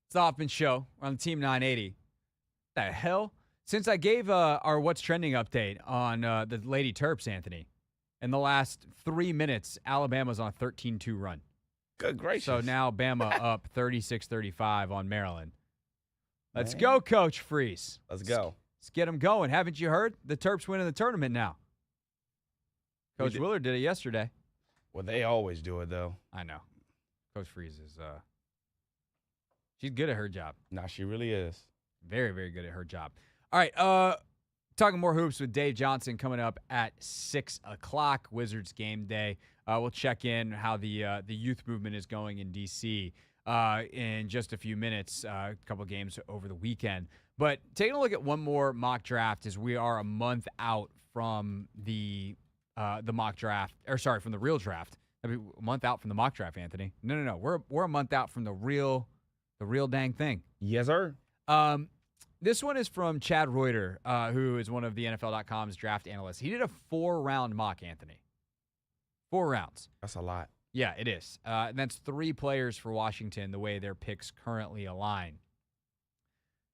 It's the Hoffman Show. We're on the Team 980. The hell? Since I gave our What's Trending update on the Lady Terps, Anthony, in the last 3 minutes, Alabama's on a 13-2 run. Good gracious. So now Bama up 36-35 on Maryland. Let's go, Coach Freeze. Let's go. Let's get them going. Haven't you heard? The Terps winning the tournament now. Coach Willard did it yesterday. Well, they always do it, though. I know. Coach Freeze is she's good at her job. Nah, she really is. Very, very good at her job. All right, talking more hoops with Dave Johnson coming up at 6 o'clock, Wizards game day. We'll check in how the youth movement is going in D.C. In just a few minutes, a couple games over the weekend. But taking a look at one more mock draft as we are a month out from the mock draft, from the real draft. I mean, a month out from the mock draft, Anthony. No. We're a month out from the real dang thing. Yes, sir. This one is from Chad Reuter, who is one of the NFL.com's draft analysts. He did a 4-round mock, Anthony. 4 rounds. That's a lot. Yeah, it is. And that's 3 players for Washington, the way their picks currently align.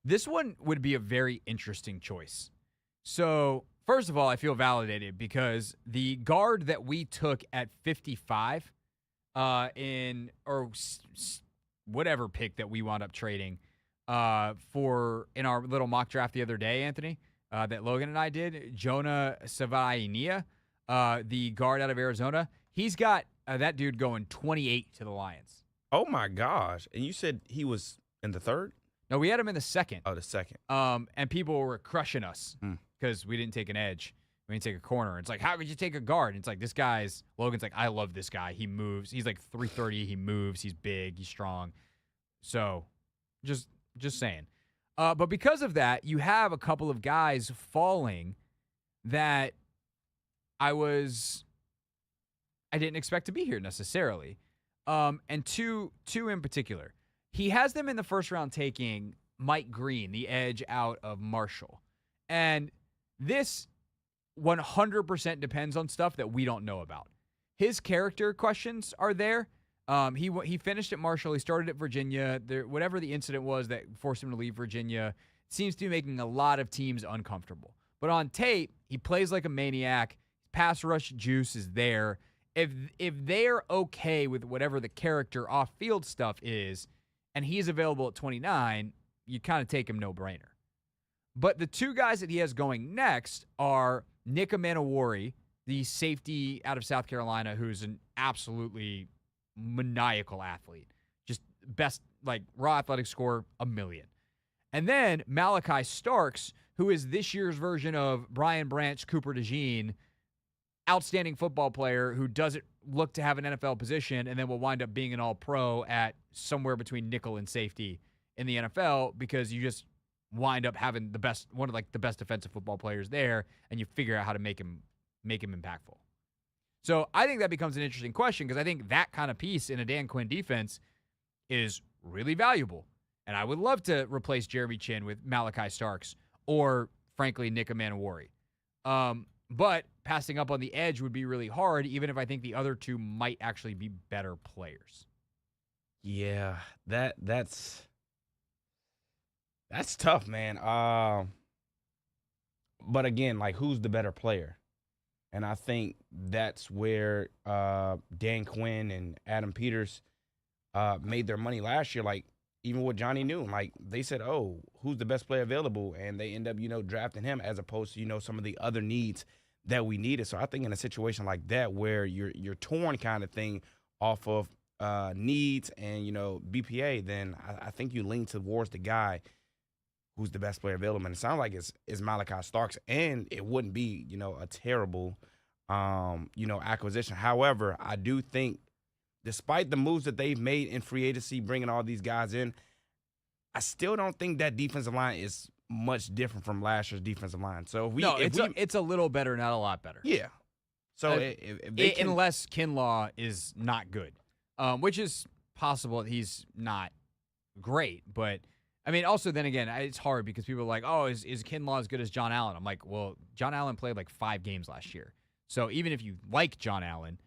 This one would be a very interesting choice. So, first of all, I feel validated because the guard that we took at 55 whatever pick that we wound up trading in our little mock draft the other day, Anthony, that Logan and I did, Jonah Savainia, the guard out of Arizona, he's got that dude going 28 to the Lions. Oh, my gosh. And you said he was in the third? No, we had him in the second. Oh, the second. And people were crushing us because we didn't take an edge. We didn't take a corner. It's like, how could you take a guard? And it's like, Logan's like, I love this guy. He moves. He's like 330. He moves. He's big. He's strong. So just saying. But because of that, you have a couple of guys falling that I didn't expect to be here necessarily. And two in particular. He has them in the first round taking Mike Green, the edge out of Marshall. And this 100% depends on stuff that we don't know about. His character questions are there. He finished at Marshall. He started at Virginia. Whatever the incident was that forced him to leave Virginia seems to be making a lot of teams uncomfortable. But on tape, he plays like a maniac. Pass rush juice is there. If they're okay with whatever the character off-field stuff is, and he's available at 29, you kind of take him no-brainer. But the 2 guys that he has going next are Nick Amanawari, the safety out of South Carolina, who's an absolutely maniacal athlete. Just best, raw athletic score, 1,000,000. And then Malachi Starks, who is this year's version of Brian Branch, Cooper DeJean, outstanding football player who doesn't look to have an NFL position and then will wind up being an all-pro at somewhere between nickel and safety in the NFL because you just wind up having one of the best defensive football players there, and you figure out how to make him impactful. So I think that becomes an interesting question because I think that kind of piece in a Dan Quinn defense is really valuable. And I would love to replace Jeremy Chin with Malachi Starks or, frankly, Nick Amanawari. But passing up on the edge would be really hard, even if I think the other 2 might actually be better players. Yeah, that's tough, man. But again, who's the better player? And I think that's where Dan Quinn and Adam Peters made their money last year. Even with Johnny Newton, they said, oh, who's the best player available? And they end up, drafting him as opposed to, some of the other needs that we needed. So I think in a situation like that where you're torn kind of thing off of needs and, BPA, then I think you lean towards the guy who's the best player available. And it sounds like it's Malachi Starks, and it wouldn't be, a terrible, acquisition. However, I do think despite the moves that they've made in free agency, bringing all these guys in, I still don't think that defensive line is much different from last year's defensive line. So it's a little better, not a lot better. Yeah. So unless Kinlaw is not good, which is possible, he's not great. But I mean, also then again, it's hard because people are like, "Oh, is Kinlaw as good as John Allen?" I'm like, "Well, John Allen played 5 games last year, so even if you like John Allen,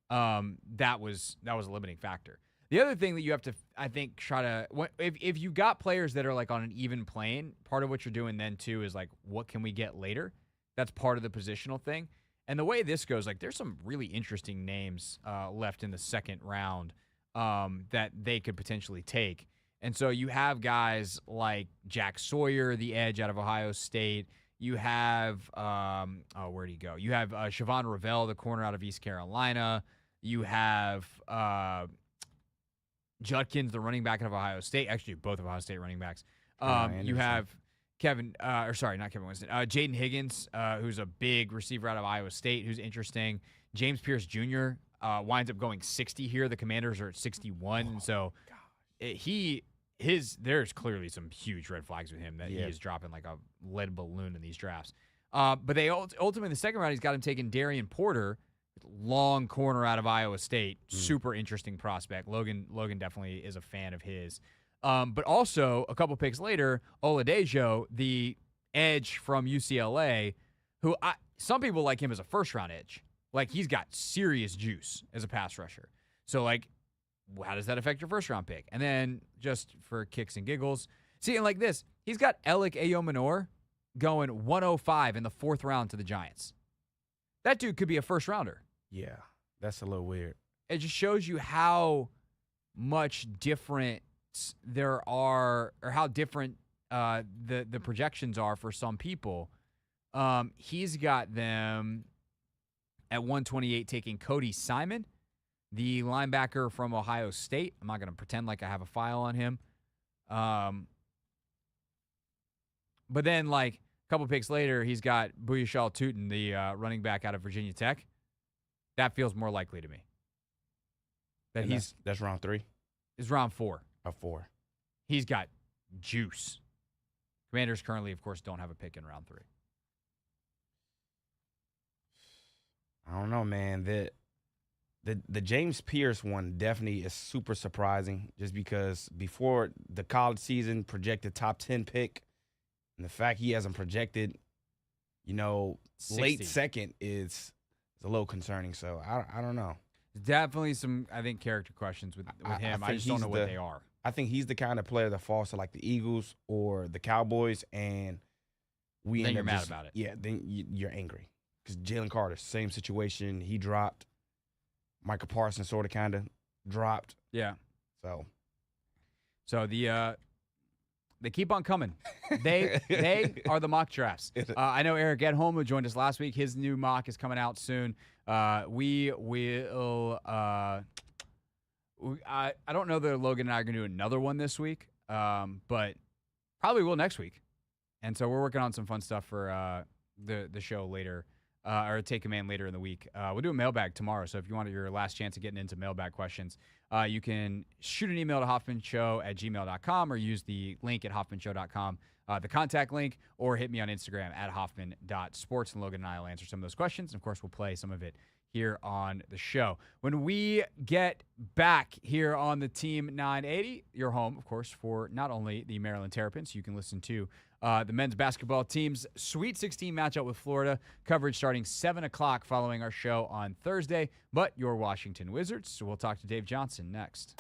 that was a limiting factor." The other thing that you have to, I think, try to if you got players that are like on an even plane, part of what you're doing then too is like, what can we get later? That's part of the positional thing. And the way this goes, like, there's some really interesting names left in the second round that they could potentially take. And so you have guys like Jack Sawyer, the edge out of Ohio State. You have, where'd he go? You have Siobhan Ravel, the corner out of East Carolina. You have Judkins, the running back out of Ohio State. Actually, both Ohio State running backs. You have not Kevin Winston. Jaden Higgins, who's a big receiver out of Iowa State, who's interesting. James Pierce Jr. Winds up going 60 here. The Commanders are at 61. So there's clearly some huge red flags with him that he is dropping like a lead balloon in these drafts. But they ultimately in the second round, he's got him taking Darian Porter, long corner out of Iowa State. Super interesting prospect. Logan definitely is a fan of his. But also a couple picks later, Oladejo, the edge from UCLA, who some people like him as a first-round edge. Like, he's got serious juice as a pass rusher. So, like, how does that affect your first-round pick? And then, just for kicks and giggles, and like this, he's got Alec Ayomanor going 105 in the fourth round to the Giants. That dude could be a first-rounder. Yeah, that's a little weird. It just shows you how much different there are, or how different the projections are for some people. He's got them at 128 taking Cody Simon, the linebacker from Ohio State. I'm not going to pretend like I have a file on him. But then, like, a couple picks later, he's got Buyashal Tootin, the running back out of Virginia Tech. That feels more likely to me. That's round 3? It's round 4. 4. He's got juice. Commanders currently, of course, don't have a pick in round 3. I don't know, man. The James Pierce one definitely is super surprising just because before the college season projected top 10 pick, and the fact he hasn't projected, 60. late second is a little concerning. So I don't know. Definitely some, I think, character questions with him. I just don't know what they are. I think he's the kind of player that falls to like the Eagles or the Cowboys, and then you're mad about it. Yeah, then you're angry. Because Jalen Carter, same situation. He dropped. Micah Parsons sort of kind of dropped. Yeah. So they keep on coming. They are the mock drafts. I know Eric Edholm, who joined us last week, his new mock is coming out soon. We will. I don't know that Logan and I are going to do another one this week, but probably will next week. And so we're working on some fun stuff for the show later, or Take Command later in the week. We'll do a mailbag tomorrow, so if you want your last chance of getting into mailbag questions, you can shoot an email to hoffmanshow@gmail.com or use the link at hoffmanshow.com, the contact link, or hit me on Instagram at hoffman.sports, and Logan and I will answer some of those questions. And, of course, we'll play some of it here on the show. When we get back here on the Team 980, your home, of course, for not only the Maryland Terrapins, you can listen to the men's basketball team's Sweet 16 matchup with Florida. Coverage starting 7 o'clock following our show on Thursday. But your Washington Wizards. So we'll talk to Dave Johnson next.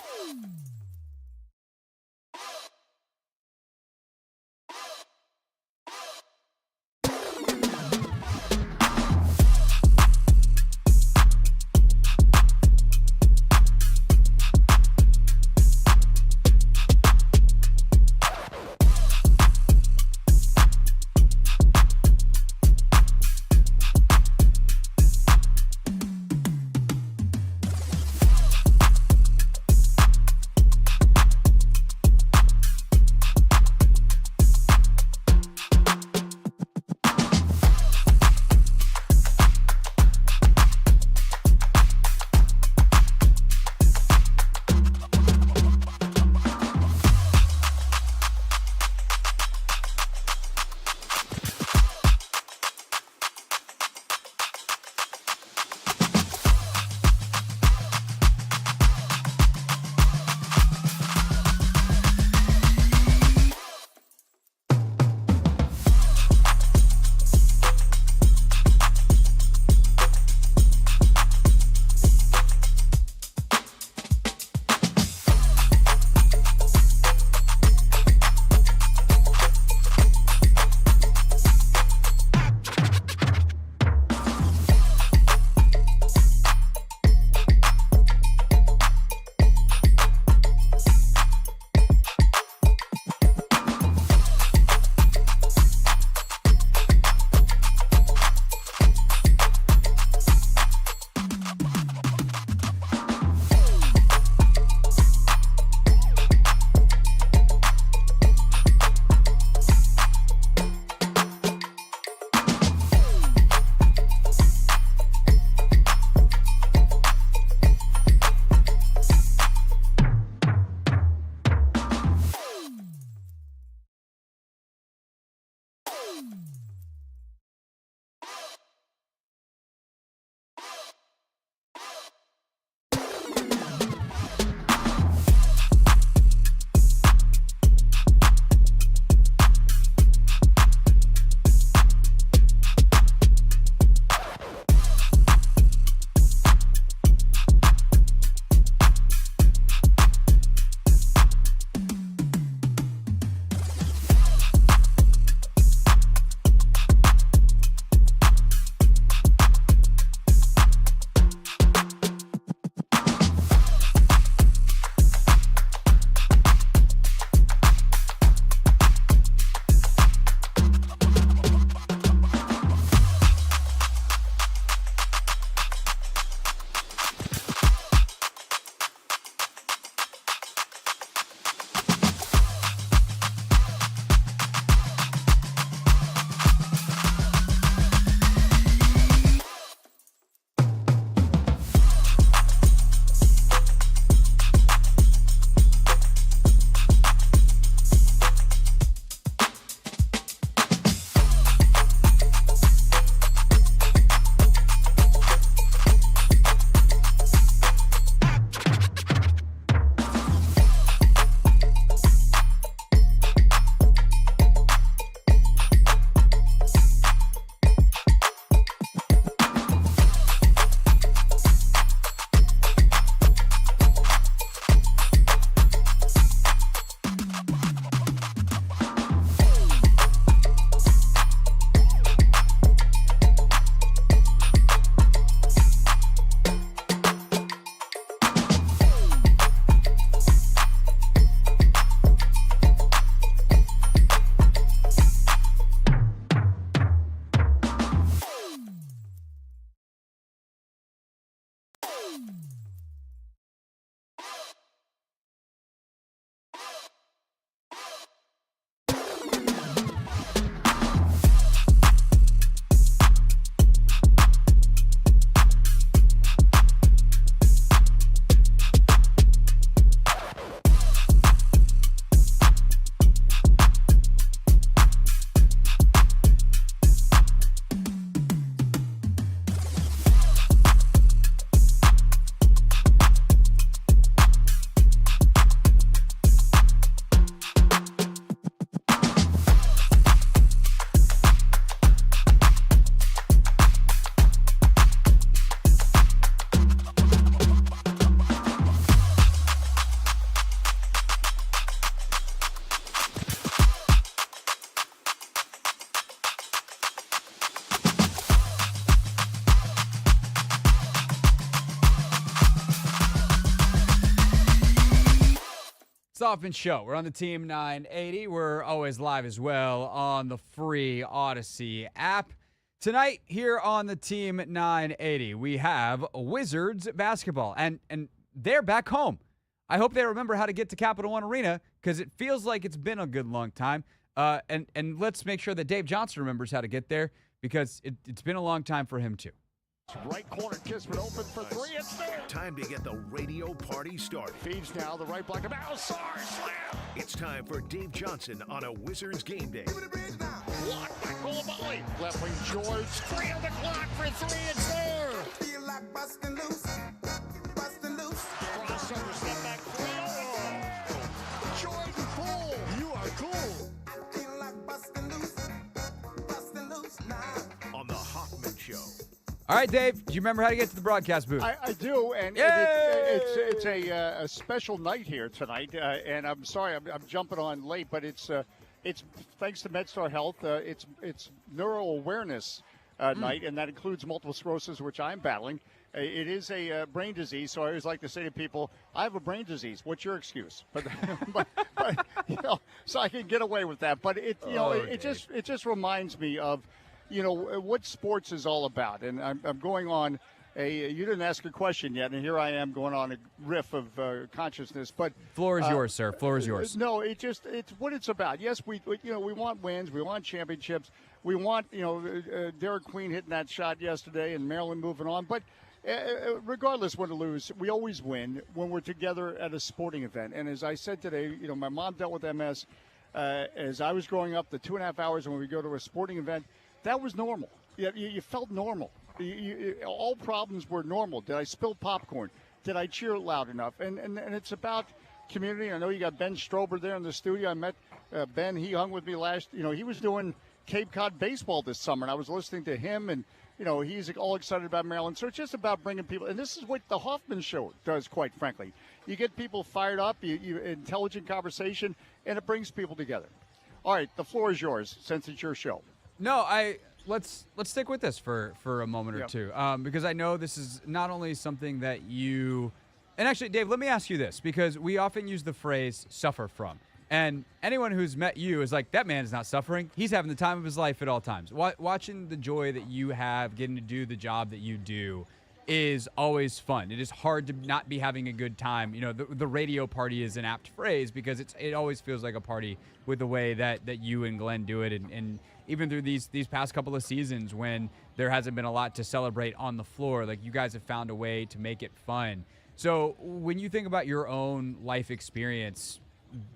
It's the Hoffman Show. We're on the Team 980. We're always live as well on the free Odyssey app. Tonight, here on the Team 980, we have Wizards basketball, and they're back home. I hope they remember how to get to Capital One Arena because it feels like it's been a good long time. And let's make sure that Dave Johnson remembers how to get there because it's been a long time for him too. Right corner, Kismet open for three. It's there. Time to get the radio party started. Feeds now the right block of Alsar. Slam. It's time for Dave Johnson on a Wizards game day. Blocked by Coulibaly. Left wing George. 3 on the clock for three. It's there. Feel like busting loose. Busting loose. Crossover step back three. Oh. Jordan Poole. You are cool. Feel like busting loose. Busting loose now. On the Hoffman Show. All right, Dave, do you remember how to get to the broadcast booth? I do, and it's a special night here tonight. And I'm sorry, I'm jumping on late, but it's thanks to MedStar Health. It's neuro awareness night, and that includes multiple sclerosis, which I'm battling. It is a brain disease, so I always like to say to people, "I have a brain disease. What's your excuse?" But so I can get away with that. But it just reminds me of, what sports is all about. And I'm going on you didn't ask a question yet, and here I am going on a riff of consciousness. But floor is yours, sir. Floor is yours. No, it's what it's about. Yes, we want wins. We want championships. We want, Derek Queen hitting that shot yesterday and Maryland moving on. But regardless win or lose, we always win when we're together at a sporting event. And as I said today, my mom dealt with MS as I was growing up, the 2.5 hours when we go to a sporting event. That was normal. You felt normal. All problems were normal. Did I spill popcorn? Did I cheer loud enough? And it's about community. I know you got Ben Strober there in the studio. I met Ben. He hung with me he was doing Cape Cod baseball this summer, and I was listening to him, and, he's all excited about Maryland. So it's just about bringing people. And this is what the Hoffman Show does, quite frankly. You get people fired up, you intelligent conversation, and it brings people together. All right, the floor is yours since it's your show. No, let's stick with this for a moment or two, because I know this is not only something that you, and actually, Dave, let me ask you this, because we often use the phrase "suffer from," and anyone who's met you is like, that man is not suffering; he's having the time of his life at all times. Watching the joy that you have, getting to do the job that you do, is always fun. It is hard to not be having a good time. The radio party is an apt phrase because it always feels like a party with the way that you and Glenn do it, and even through these past couple of seasons when there hasn't been a lot to celebrate on the floor, like you guys have found a way to make it fun. So when you think about your own life experience,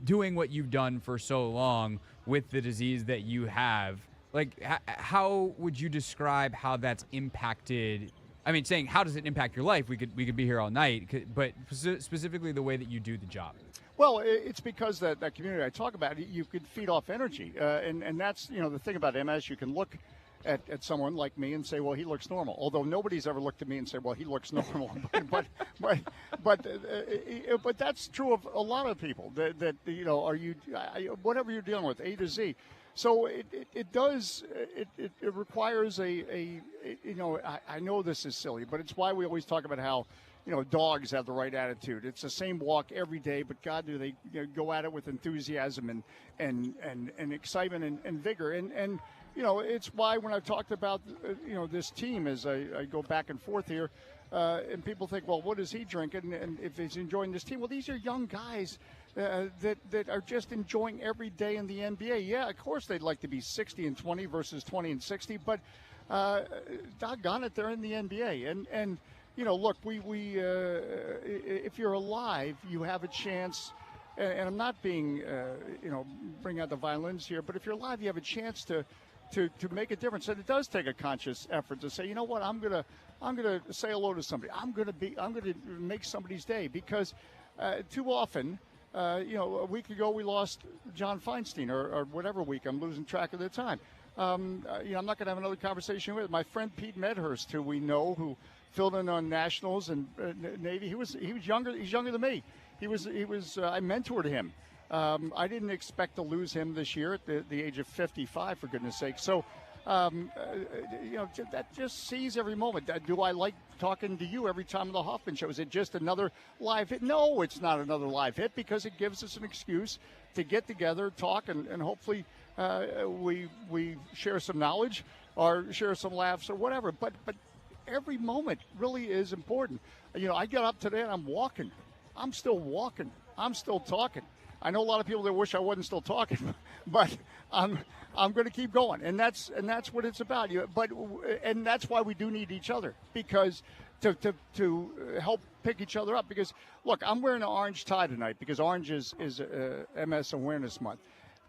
doing what you've done for so long with the disease that you have, like how would you describe how that's impacted? I mean, saying how does it impact your life? We could be here all night, but specifically the way that you do the job. Well, it's because that community I talk about, you could feed off energy. And that's, the thing about MS, you can look at someone like me and say, well, he looks normal. Although nobody's ever looked at me and said, well, he looks normal. but that's true of a lot of people that whatever you're dealing with, A to Z. So it requires I know this is silly, but it's why we always talk about how, dogs have the right attitude. It's the same walk every day, but God, do they go at it with enthusiasm and excitement and vigor. And it's why when I've talked about, this team as I go back and forth here, and people think, well, what is he drinking? And if he's enjoying this team, well, these are young guys that are just enjoying every day in the NBA. Yeah, of course they'd like to be 60-20 versus 20-60, but doggone it, they're in the NBA. And look, we if you're alive, you have a chance. And I'm not being, bring out the violins here, but if you're alive, you have a chance to make a difference. And it does take a conscious effort to say, you know what, I'm gonna say hello to somebody. I'm gonna make somebody's day, because too often. A week ago we lost John Feinstein, or whatever week. I'm losing track of the time. I'm not going to have another conversation with my friend Pete Medhurst, who we know, who filled in on Nationals and Navy. He was younger. He's younger than me. He was. I mentored him. I didn't expect to lose him this year at the age of 55, for goodness sake. So That just sees every moment. Do I like talking to you every time on the Hoffman show? Is it just another live hit? No, it's not another live hit because it gives us an excuse to get together, talk, and hopefully we share some knowledge or share some laughs or whatever. But every moment really is important. I get up today and I'm walking. I'm still walking. I'm still talking. I know a lot of people that wish I wasn't still talking, but I'm going to keep going, and that's what it's about. And that's why we do need each other, because to help pick each other up. Because look, I'm wearing an orange tie tonight because orange is MS Awareness Month.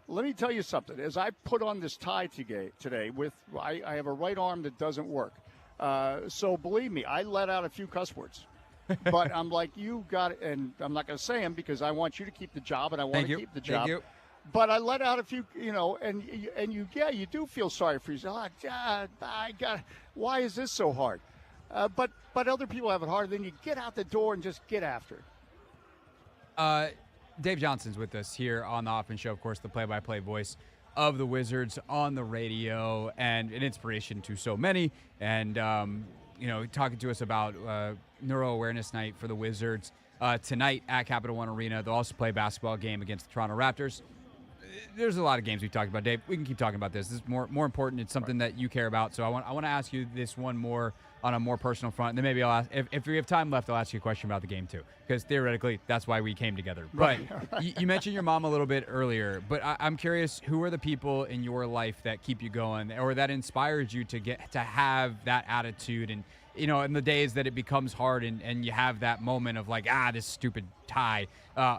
Let me tell you something. As I put on this tie today, I have a right arm that doesn't work. So believe me, I let out a few cuss words. But I'm like, you got it, and I'm not going to say them because I want you to keep the job, and I want to keep the job. Thank you. But I let out a few, and you do feel sorry for yourself. Why is this so hard? But other people have it harder. Then you get out the door and just get after it. Dave Johnson's with us here on the Hoffman Show, of course, the play-by-play voice of the Wizards on the radio, and an inspiration to so many. And talking to us about Neuro Awareness Night for the Wizards tonight at Capital One Arena. They'll also play a basketball game against the Toronto Raptors. There's a lot of games we've talked about, Dave. We can keep talking about this. This is more important. It's something that you care about. So I want to ask you this one more on a more personal front. And then maybe I'll ask, if we have time left, I'll ask you a question about the game too, because theoretically that's why we came together. But you mentioned your mom a little bit earlier. But I'm curious, who are the people in your life that keep you going, or that inspired you to have that attitude and in the days that it becomes hard and you have that moment of like, this stupid tie,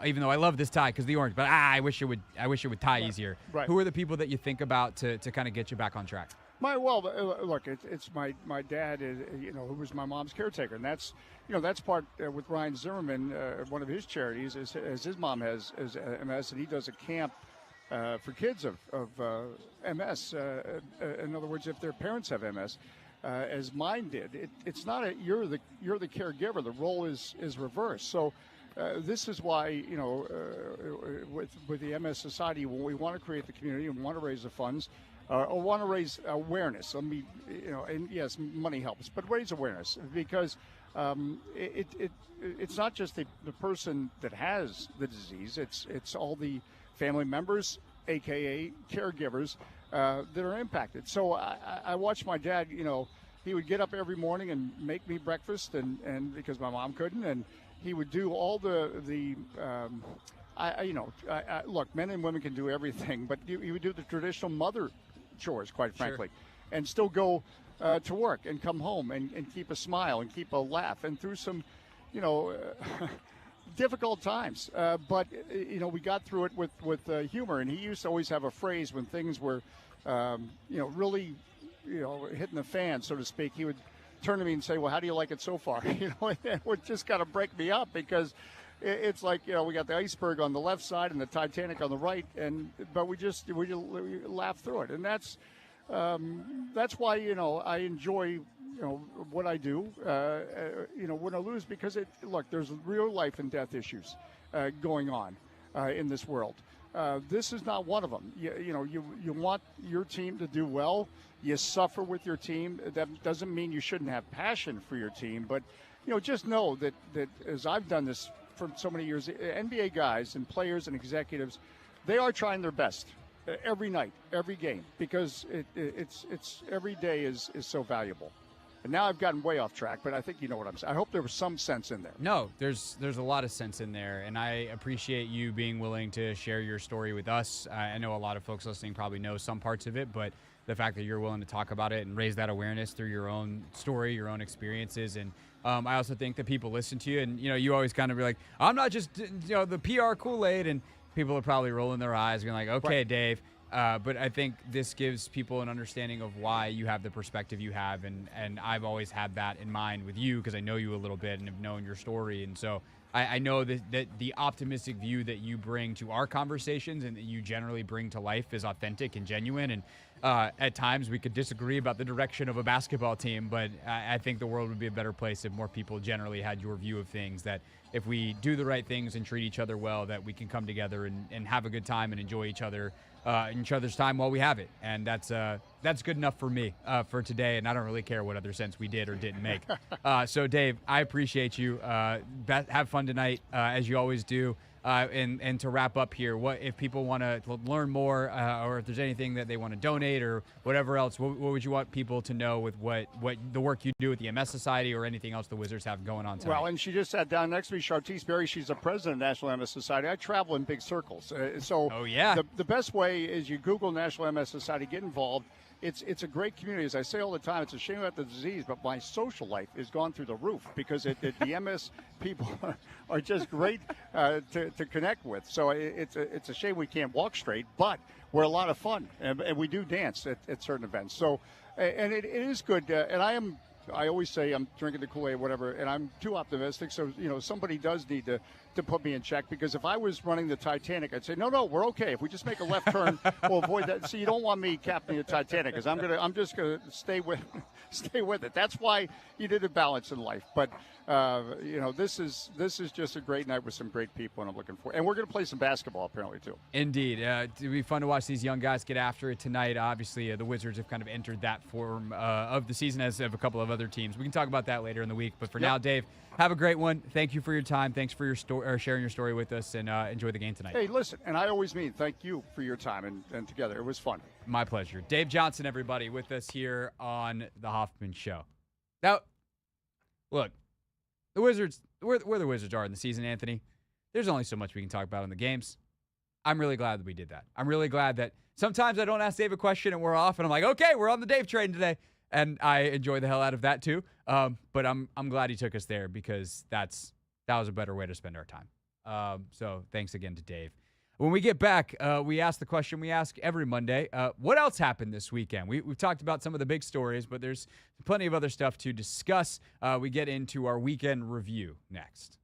even though I love this tie because the orange, but I wish it would tie easier. Right. Who are the people that you think about to kind of get you back on track? Look, it's my dad, who was my mom's caretaker, and that's part with Ryan Zimmerman, one of his charities, is his mom has MS, and he does a camp for kids of MS. In other words, if their parents have MS. As mine did, it's not you're the caregiver. The role is reversed. So this is why with the MS Society, when we want to create the community and want to raise the funds, or want to raise awareness. And yes, money helps, but raise awareness because it's not just the person that has the disease. It's all the family members, aka caregivers, that are impacted. So I watched my dad, he would get up every morning and make me breakfast, and because my mom couldn't, and he would do all look, men and women can do everything, but he would do the traditional mother chores, quite frankly, and still go to work and come home and keep a smile and keep a laugh, and through some, difficult times, but we got through it with humor. And he used to always have a phrase when things were, really, hitting the fan, so to speak. He would turn to me and say, "Well, how do you like it so far?" It would just kind of break me up because it's like we got the iceberg on the left side and the Titanic on the right, but we laugh through it, and that's why I enjoy. What I do, when I lose, because there's real life and death issues going on in this world. This is not one of them. You want your team to do well. You suffer with your team. That doesn't mean you shouldn't have passion for your team, but just know that as I've done this for so many years, NBA guys and players and executives, they are trying their best every night, every game, because it's every day is so valuable. And now I've gotten way off track, but I think you know what I'm saying. I hope there was some sense in there. No, there's a lot of sense in there, and I appreciate you being willing to share your story with us. I know a lot of folks listening probably know some parts of it, but the fact that you're willing to talk about it and raise that awareness through your own story, your own experiences, and I also think that people listen to you, and you always kind of be like, I'm not just the PR Kool-Aid, and people are probably rolling their eyes, being like, okay, right. Dave. But I think this gives people an understanding of why you have the perspective you have, and I've always had that in mind with you because I know you a little bit and have known your story, and so I know that the optimistic view that you bring to our conversations and that you generally bring to life is authentic and genuine, and At times, we could disagree about the direction of a basketball team, but I think the world would be a better place if more people generally had your view of things, that if we do the right things and treat each other well, that we can come together and have a good time and enjoy each other's time while we have it. And that's good enough for me for today, and I don't really care what other sense we did or didn't make. So, Dave, I appreciate you. Have fun tonight, as you always do. And to wrap up here, what if people want to learn more, or if there's anything that they want to donate or whatever else, what would you want people to know with what the work you do with the MS Society or anything else the Wizards have going on tonight? Well, and she just sat down next to me, Chartice Berry. She's the president of National MS Society. I travel in big circles. The best way is you Google National MS Society, get involved. It's a great community. As I say all the time, it's a shame about the disease, but my social life has gone through the roof because the MS people are just great to connect with. So it's a shame we can't walk straight, but we're a lot of fun, and we do dance at certain events. So, and it is good. And I always say I'm drinking the Kool-Aid, whatever, and I'm too optimistic. So, somebody does need to put me in check, because if I was running the Titanic, I'd say, no, we're okay. If we just make a left turn, we'll avoid that. So you don't want me captaining the Titanic, because I'm just gonna stay with it. That's why you need a balance in life. But this is just a great night with some great people, and I'm looking forward. And we're gonna play some basketball apparently too. Indeed, it'll be fun to watch these young guys get after it tonight. Obviously, the Wizards have kind of entered that form of the season, as have a couple of other teams. We can talk about that later in the week. But for now, Dave, have a great one. Thank you for your time. Thanks for your sharing your story with us, and enjoy the game tonight. Hey, listen, and I always mean thank you for your time and together. It was fun. My pleasure. Dave Johnson, everybody, with us here on the Hoffman Show. Now, look, the Wizards, where the Wizards are in the season, Anthony, there's only so much we can talk about in the games. I'm really glad that we did that. I'm really glad that sometimes I don't ask Dave a question and we're off, and I'm like, okay, we're on the Dave train today. And I enjoy the hell out of that too. But I'm glad he took us there, because that was a better way to spend our time. So thanks again to Dave. When we get back, we ask the question we ask every Monday. What else happened this weekend? We've talked about some of the big stories, but there's plenty of other stuff to discuss. We get into our weekend review next.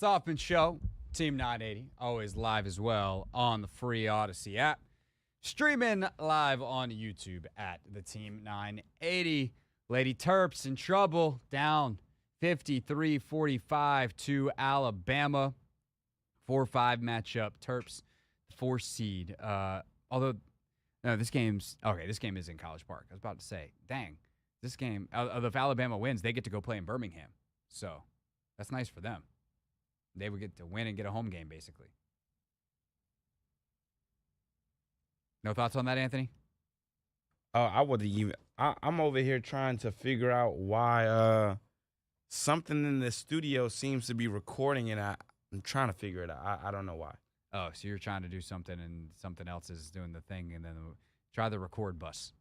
It's Hoffman Show, Team 980, always live as well on the free Odyssey app. Streaming live on YouTube at the Team 980. Lady Terps in trouble, down 53-45 to Alabama. 4-5 matchup. Terps, 4 seed. Although, no, this game is in College Park. I was about to say, dang, this game, if Alabama wins, they get to go play in Birmingham. So that's nice for them. They would get to win and get a home game, basically. No thoughts on that, Anthony? Oh, I wouldn't even. I'm over here trying to figure out why something in the studio seems to be recording, and I'm trying to figure it out. I don't know why. Oh, so you're trying to do something, and something else is doing the thing, and then try the record bus.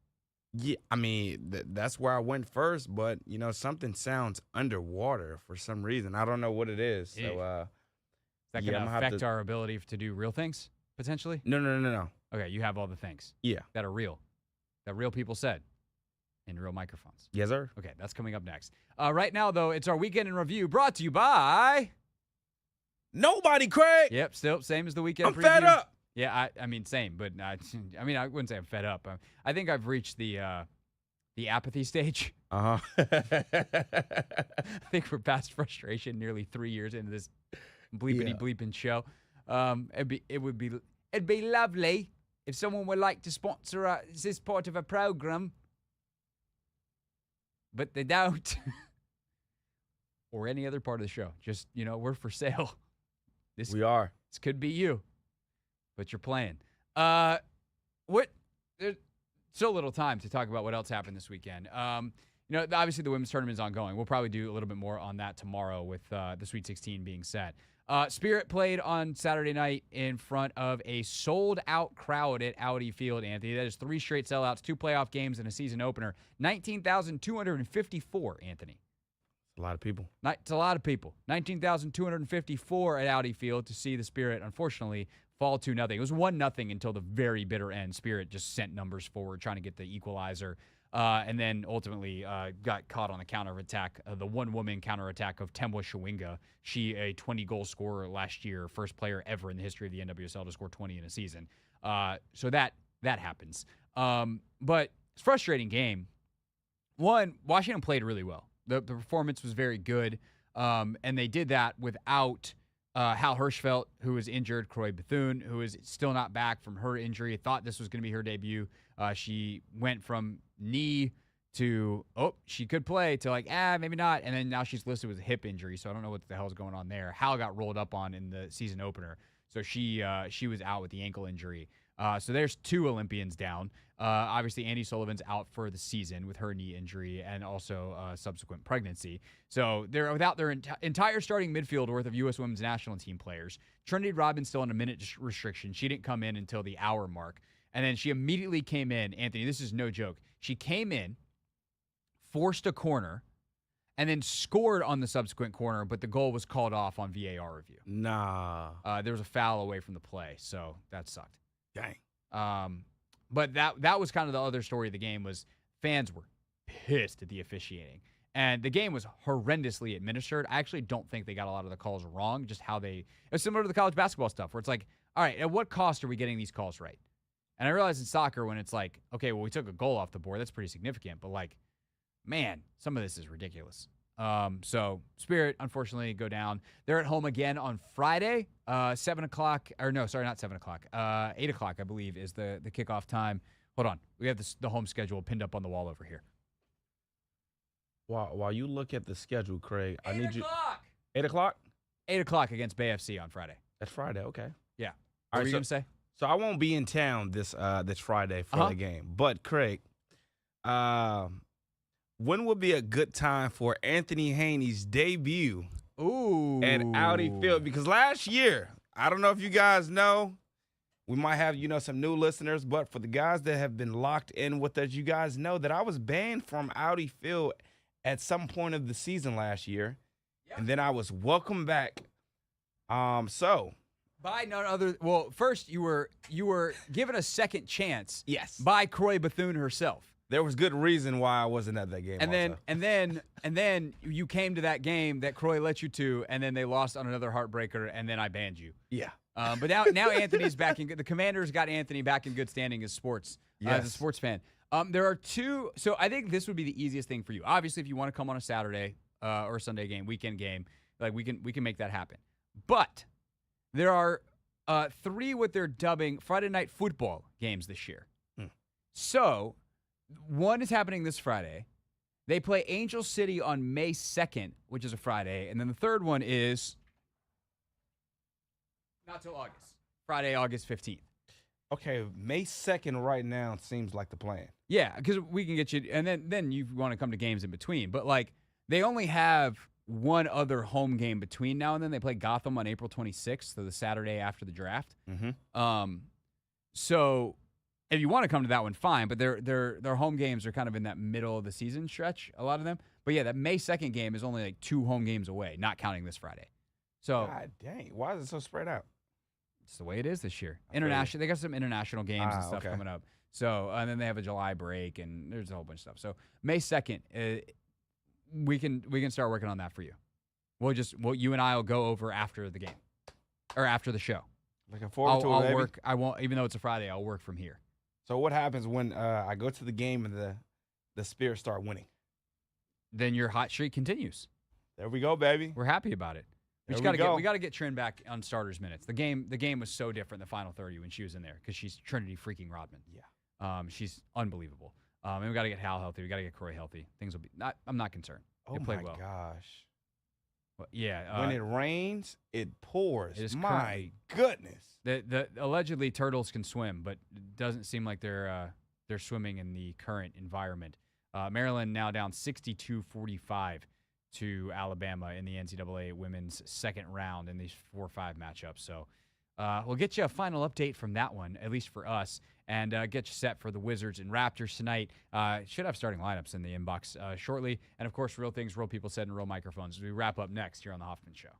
Yeah, I mean, that's where I went first, but, something sounds underwater for some reason. I don't know what it is. So, is that going to affect our ability to do real things, potentially? No. Okay, you have all the things. Yeah. That are real. That real people said in real microphones. Yes, sir. Okay, that's coming up next. Right now, though, it's our Weekend in Review brought to you by... Nobody, Craig! Yep, still same as the Weekend I'm preview. fed up! Yeah, I mean, same, but I wouldn't say I'm fed up. I think I've reached the apathy stage. Uh-huh. I think we're past frustration nearly 3 years into this bleeping show. It'd be lovely if someone would like to sponsor this part of a program, but they don't. Or any other part of the show. Just, we're for sale. We are. This could be you. But you're playing. There's so little time to talk about what else happened this weekend. Obviously the women's tournament is ongoing. We'll probably do a little bit more on that tomorrow with the Sweet 16 being set. Spirit played on Saturday night in front of a sold-out crowd at Audi Field, Anthony. That is 3 straight sellouts, 2 playoff games, and a season opener. 19,254, Anthony. A lot of people. It's a lot of people. 19,254 at Audi Field to see the Spirit, unfortunately, fall 2-0. It was 1-0 until the very bitter end. Spirit just sent numbers forward, trying to get the equalizer, and then ultimately got caught on the counterattack, the one-woman counterattack of Temwa Shawinga. She, a 20-goal scorer last year, first player ever in the history of the NWSL to score 20 in a season. So that happens. But it's a frustrating game. One, Washington played really well. The performance was very good, and they did that without Hal Hirschfeld, who was injured, Croy Bethune, who is still not back from her injury. Thought this was going to be her debut. She went from knee to, she could play, to maybe not, and then now she's listed with a hip injury, so I don't know what the hell's going on there. Hal got rolled up on in the season opener, so she was out with the ankle injury. So there's 2 Olympians down. Obviously, Andy Sullivan's out for the season with her knee injury and also subsequent pregnancy. So they're without their entire starting midfield worth of U.S. women's national team players. Trinity Robbins still on a minute restriction. She didn't come in until the hour mark. And then she immediately came in. Anthony, this is no joke. She came in, forced a corner, and then scored on the subsequent corner, but the goal was called off on VAR review. Nah. There was a foul away from the play, so that sucked. Dang. But that was kind of the other story of the game was fans were pissed at the officiating. And the game was horrendously administered. I actually don't think they got a lot of the calls wrong, just how it was similar to the college basketball stuff where it's like, all right, at what cost are we getting these calls right? And I realize in soccer when it's like, okay, well, we took a goal off the board. That's pretty significant. But man, some of this is ridiculous. So Spirit, unfortunately, go down. They're at home again on Friday, 7 o'clock, or no, sorry, not 7 o'clock, 8 o'clock, I believe, is the kickoff time. Hold on. We have the home schedule pinned up on the wall over here. While you look at the schedule, Craig, I need 8 o'clock. 8 o'clock? 8 o'clock against Bay FC on Friday. That's Friday, okay. Yeah. What were you going to say? So I won't be in town this Friday for the game. But, Craig, when would be a good time for Anthony Haney's debut at Audi Field? Because last year, I don't know if you guys know, we might have, some new listeners, but for the guys that have been locked in with us, you guys know that I was banned from Audi Field at some point of the season last year, and then I was welcomed back. By none other. Well, first you were given a second chance. Yes. By Croy Bethune herself. There was good reason why I wasn't at that game. And then you came to that game that Croy let you to, and then they lost on another heartbreaker, and then I banned you. Yeah. But now Anthony's back in good. The Commanders got Anthony back in good standing as as a sports fan. There are two. So I think this would be the easiest thing for you. Obviously, if you want to come on a Saturday or Sunday game, weekend game, like we can make that happen. But there are 3 what they're dubbing Friday night football games this year. So one is happening this Friday. They play Angel City on May 2nd, which is a Friday. And then the third one is not till August. Friday, August 15th. Okay, May 2nd right now seems like the plan. Yeah, because we can get you, and then you want to come to games in between. But, like, they only have one other home game between now and then. They play Gotham on April 26th, so the Saturday after the draft. So if you want to come to that one, fine. But their home games are kind of in that middle of the season stretch, a lot of them. But yeah, that May 2nd game is only like 2 home games away, not counting this Friday. So God dang, why is it so spread out? It's the way it is this year. International, they got some international games and stuff coming up. So and then they have a July break, and there's a whole bunch of stuff. So May 2nd, we can start working on that for you. You and I will go over after the game or after the show. Looking forward to it. I'll work. I won't, even though it's a Friday. I'll work from here. So what happens when I go to the game and the Spirits start winning? Then your hot streak continues. There we go, baby. We're happy about it. We got to get Trin back on starters minutes. The game was so different the final 30 when she was in there because she's Trinity freaking Rodman. Yeah. She's unbelievable. And we got to get Hal healthy. We got to get Croy healthy. Things will be. I'm not concerned. Oh they played my well. gosh. Well, yeah. When it rains, it pours. It is my goodness. The allegedly turtles can swim, but it doesn't seem like they're swimming in the current environment. Maryland now down 62-45 to Alabama in the NCAA women's second round in these 4-5 matchups. So we'll get you a final update from that one, at least for us, and get you set for the Wizards and Raptors tonight. Should have starting lineups in the inbox shortly. And, of course, real things, real people said, and real microphones. We wrap up next here on The Hoffman Show.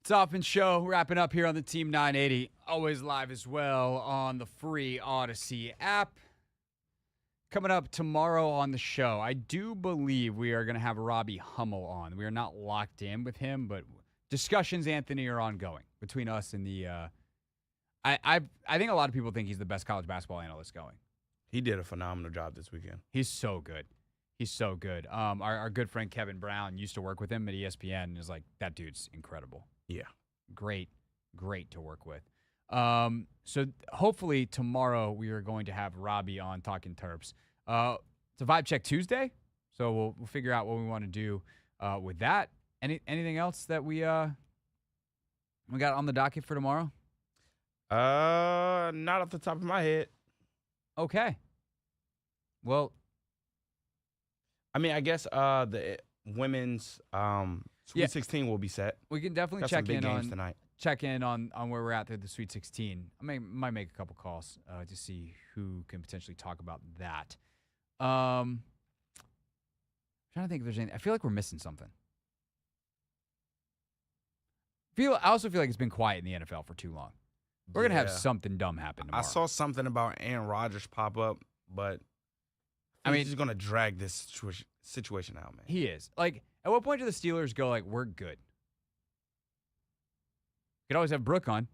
It's Hoffman Show, wrapping up here on the Team 980. Always live as well on the free Odyssey app. Coming up tomorrow on the show, I do believe we are going to have Robbie Hummel on. We are not locked in with him, but discussions, Anthony, are ongoing between us and the I think a lot of people think he's the best college basketball analyst going. He did a phenomenal job this weekend. He's so good. He's so good. Our good friend Kevin Brown used to work with him at ESPN and is like, that dude's incredible. Yeah. Great to work with. So hopefully tomorrow we are going to have Robbie on talking Terps. It's a Vibe Check Tuesday, so we'll figure out what we want to do with that. Anything else that we got on the docket for tomorrow? Not off the top of my head. Okay. Well, I mean, I guess the women's Sweet 16 will be set. We can definitely Got check some big in games on tonight. Check in on where we're at through the Sweet 16. Might make a couple calls to see who can potentially talk about that. I'm trying to think if there's anything. I feel like we're missing something. I also feel like it's been quiet in the NFL for too long. We're going to have something dumb happen tomorrow. I saw something about Aaron Rodgers pop up, but I mean, he's going to drag this situation out, man. He is. Like, at what point do the Steelers go, like, we're good? You could always have Brooke on.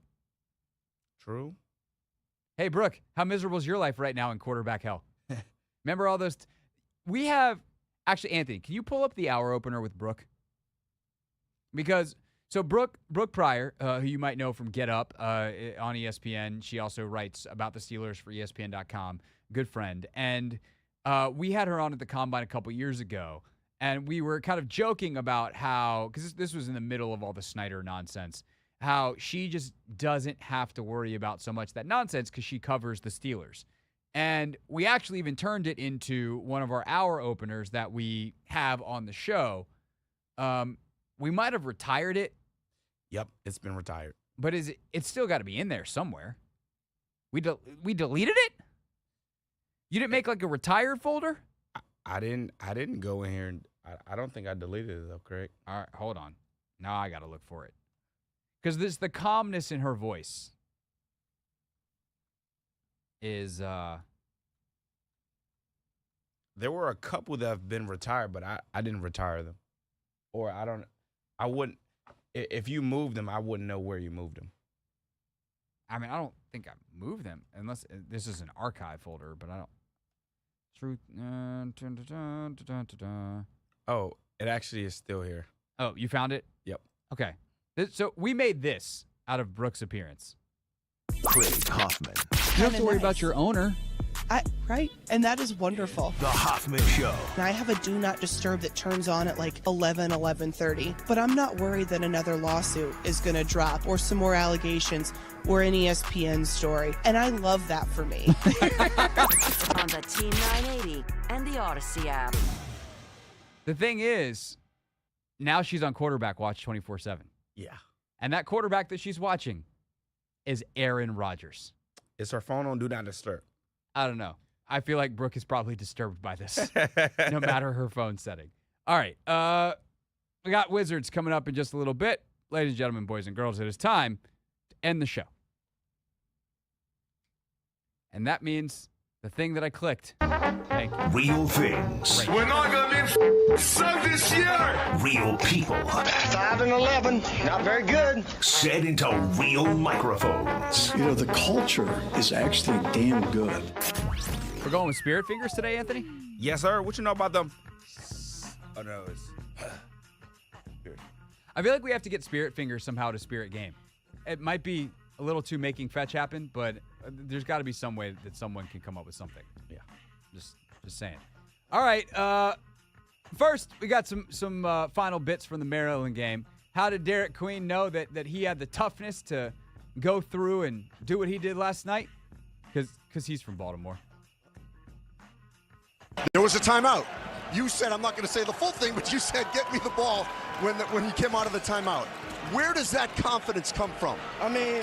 True. Hey, Brooke, how miserable is your life right now in quarterback hell? Remember all those? We have, actually, Anthony, can you pull up the hour opener with Brooke? Because, so Brooke Pryor, who you might know from Get Up on ESPN, she also writes about the Steelers for ESPN.com, good friend. And we had her on at the Combine a couple years ago, and we were kind of joking about how, because this was in the middle of all the Snyder nonsense, how she just doesn't have to worry about so much that nonsense because she covers the Steelers. And we actually even turned it into one of our hour openers that we have on the show. We might have retired it. Yep, it's been retired. But it's still got to be in there somewhere. We deleted it? You didn't make like a retired folder? I didn't go in here and I don't think I deleted it though, Craig. All right, hold on. Now I got to look for it. Because there's the calmness in her voice is there were a couple that have been retired, but I didn't retire them. Or I wouldn't, if you moved them, I wouldn't know where you moved them. I mean, I don't think I moved them unless this is an archive folder, but I don't. Truth. Oh, it actually is still here. Oh, you found it? Yep. Okay. So we made this out of Brooke's appearance. Craig Hoffman. You don't have to worry about your owner. Right? And that is wonderful. The Hoffman Show. Now, I have a do not disturb that turns on at like 11:30, but I'm not worried that another lawsuit is going to drop or some more allegations or an ESPN story. And I love that for me. On the Team 980 and the Odyssey app. The thing is, now she's on quarterback watch 24/7. Yeah. And that quarterback that she's watching is Aaron Rodgers. Is her phone on Do Not Disturb? I don't know. I feel like Brooke is probably disturbed by this, no matter her phone setting. All right. We got Wizards coming up in just a little bit. Ladies and gentlemen, boys and girls, it is time to end the show. And that means the thing that I clicked. Thank you. Real things. Great. We're not going to be so this year. Real people. 5 and 11. Not very good. Set into real microphones. You know, the culture is actually damn good. We're going with Spirit Fingers today, Anthony? Yes, sir. What you know about them? Oh, no. It's... I feel like we have to get Spirit Fingers somehow to Spirit Game. It might be a little too making fetch happen, but there's got to be some way that someone can come up with something. Yeah. Just saying. All right. First, we got some final bits from the Maryland game. How did Derek Queen know that he had the toughness to go through and do what he did last night? Because he's from Baltimore. There was a timeout. You said, I'm not going to say the full thing, but you said, get me the ball when he came out of the timeout. Where does that confidence come from? I mean,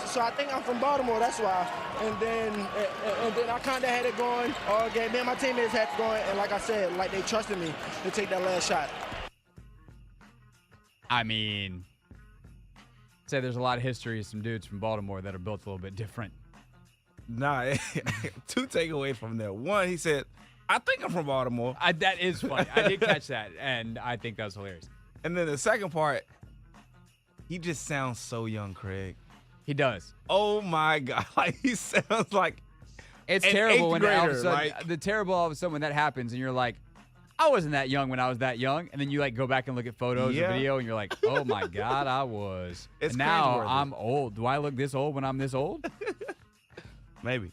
so I think I'm from Baltimore, that's why. And then I kind of had it going all game. Me and my teammates had it going, and like I said, like they trusted me to take that last shot. I mean, Say there's a lot of history of some dudes from Baltimore that are built a little bit different. Nah, 2 takeaways from there. One, he said, I think I'm from Baltimore. That is funny. I did catch that, and I think that was hilarious. And then the second part, he just sounds so young, Craig. He does. Oh, my God. Like, he sounds like it's an terrible when all of a grader, sudden, all of a sudden when that happens, and you're like, I wasn't that young when I was that young. And then you, like, go back and look at photos or video, and you're like, oh, my God, I was. It's and now cringeworthy. I'm old. Do I look this old when I'm this old? Maybe.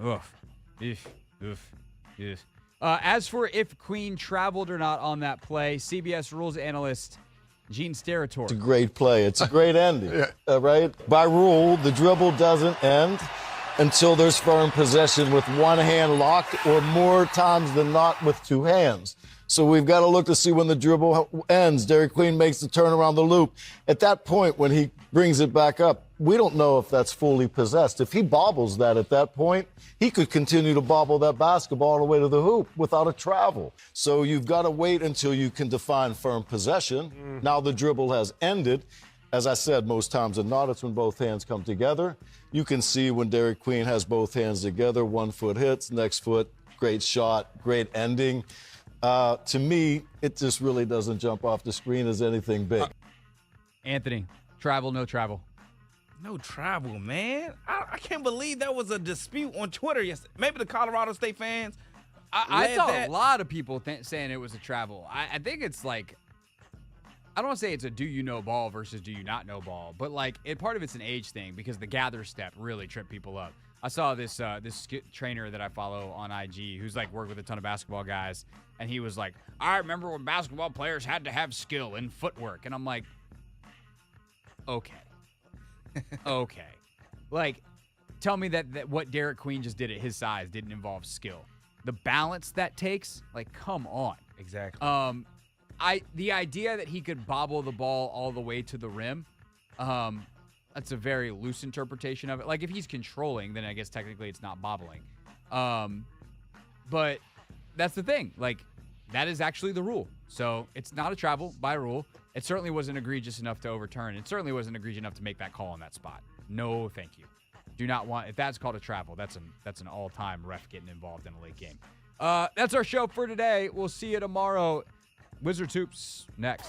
Oof. As for if Queen traveled or not on that play, CBS rules analyst Gene Steratore. It's a great play. It's a great ending, right? By rule, the dribble doesn't end until there's firm possession with one hand locked or more times than not with 2 hands. So we've got to look to see when the dribble ends. Dairy Queen makes the turn around the loop. At that point, when he brings it back up, we don't know if that's fully possessed. If he bobbles that at that point, he could continue to bobble that basketball all the way to the hoop without a travel. So you've got to wait until you can define firm possession. Now the dribble has ended. As I said, most times than not, it's when both hands come together. You can see when Dairy Queen has both hands together, 1 foot hits, next foot, great shot, great ending. To me, it just really doesn't jump off the screen as anything big. Anthony, travel, no travel. No travel, man. I can't believe that was a dispute on Twitter yesterday. Maybe the Colorado State fans. I saw a lot of people saying it was a travel. I think it's like, I don't want to say it's a do you know ball versus do you not know ball, but like part of it's an age thing because the gather step really tripped people up. I saw this trainer that I follow on IG who's like worked with a ton of basketball guys, and he was like, I remember when basketball players had to have skill and footwork, and I'm like, okay. Okay. Like, tell me that what Derek Queen just did at his size didn't involve skill. The balance that takes, like, come on. Exactly. The idea that he could bobble the ball all the way to the rim, that's a very loose interpretation of it. Like, if he's controlling, then I guess technically it's not bobbling. But that's the thing. Like, that is actually the rule. So it's not a travel by rule. It certainly wasn't egregious enough to overturn. It certainly wasn't egregious enough to make that call on that spot. No, thank you. Do not want, if that's called a travel, that's an all-time ref getting involved in a late game. That's our show for today. We'll see you tomorrow. Wizards Hoops next.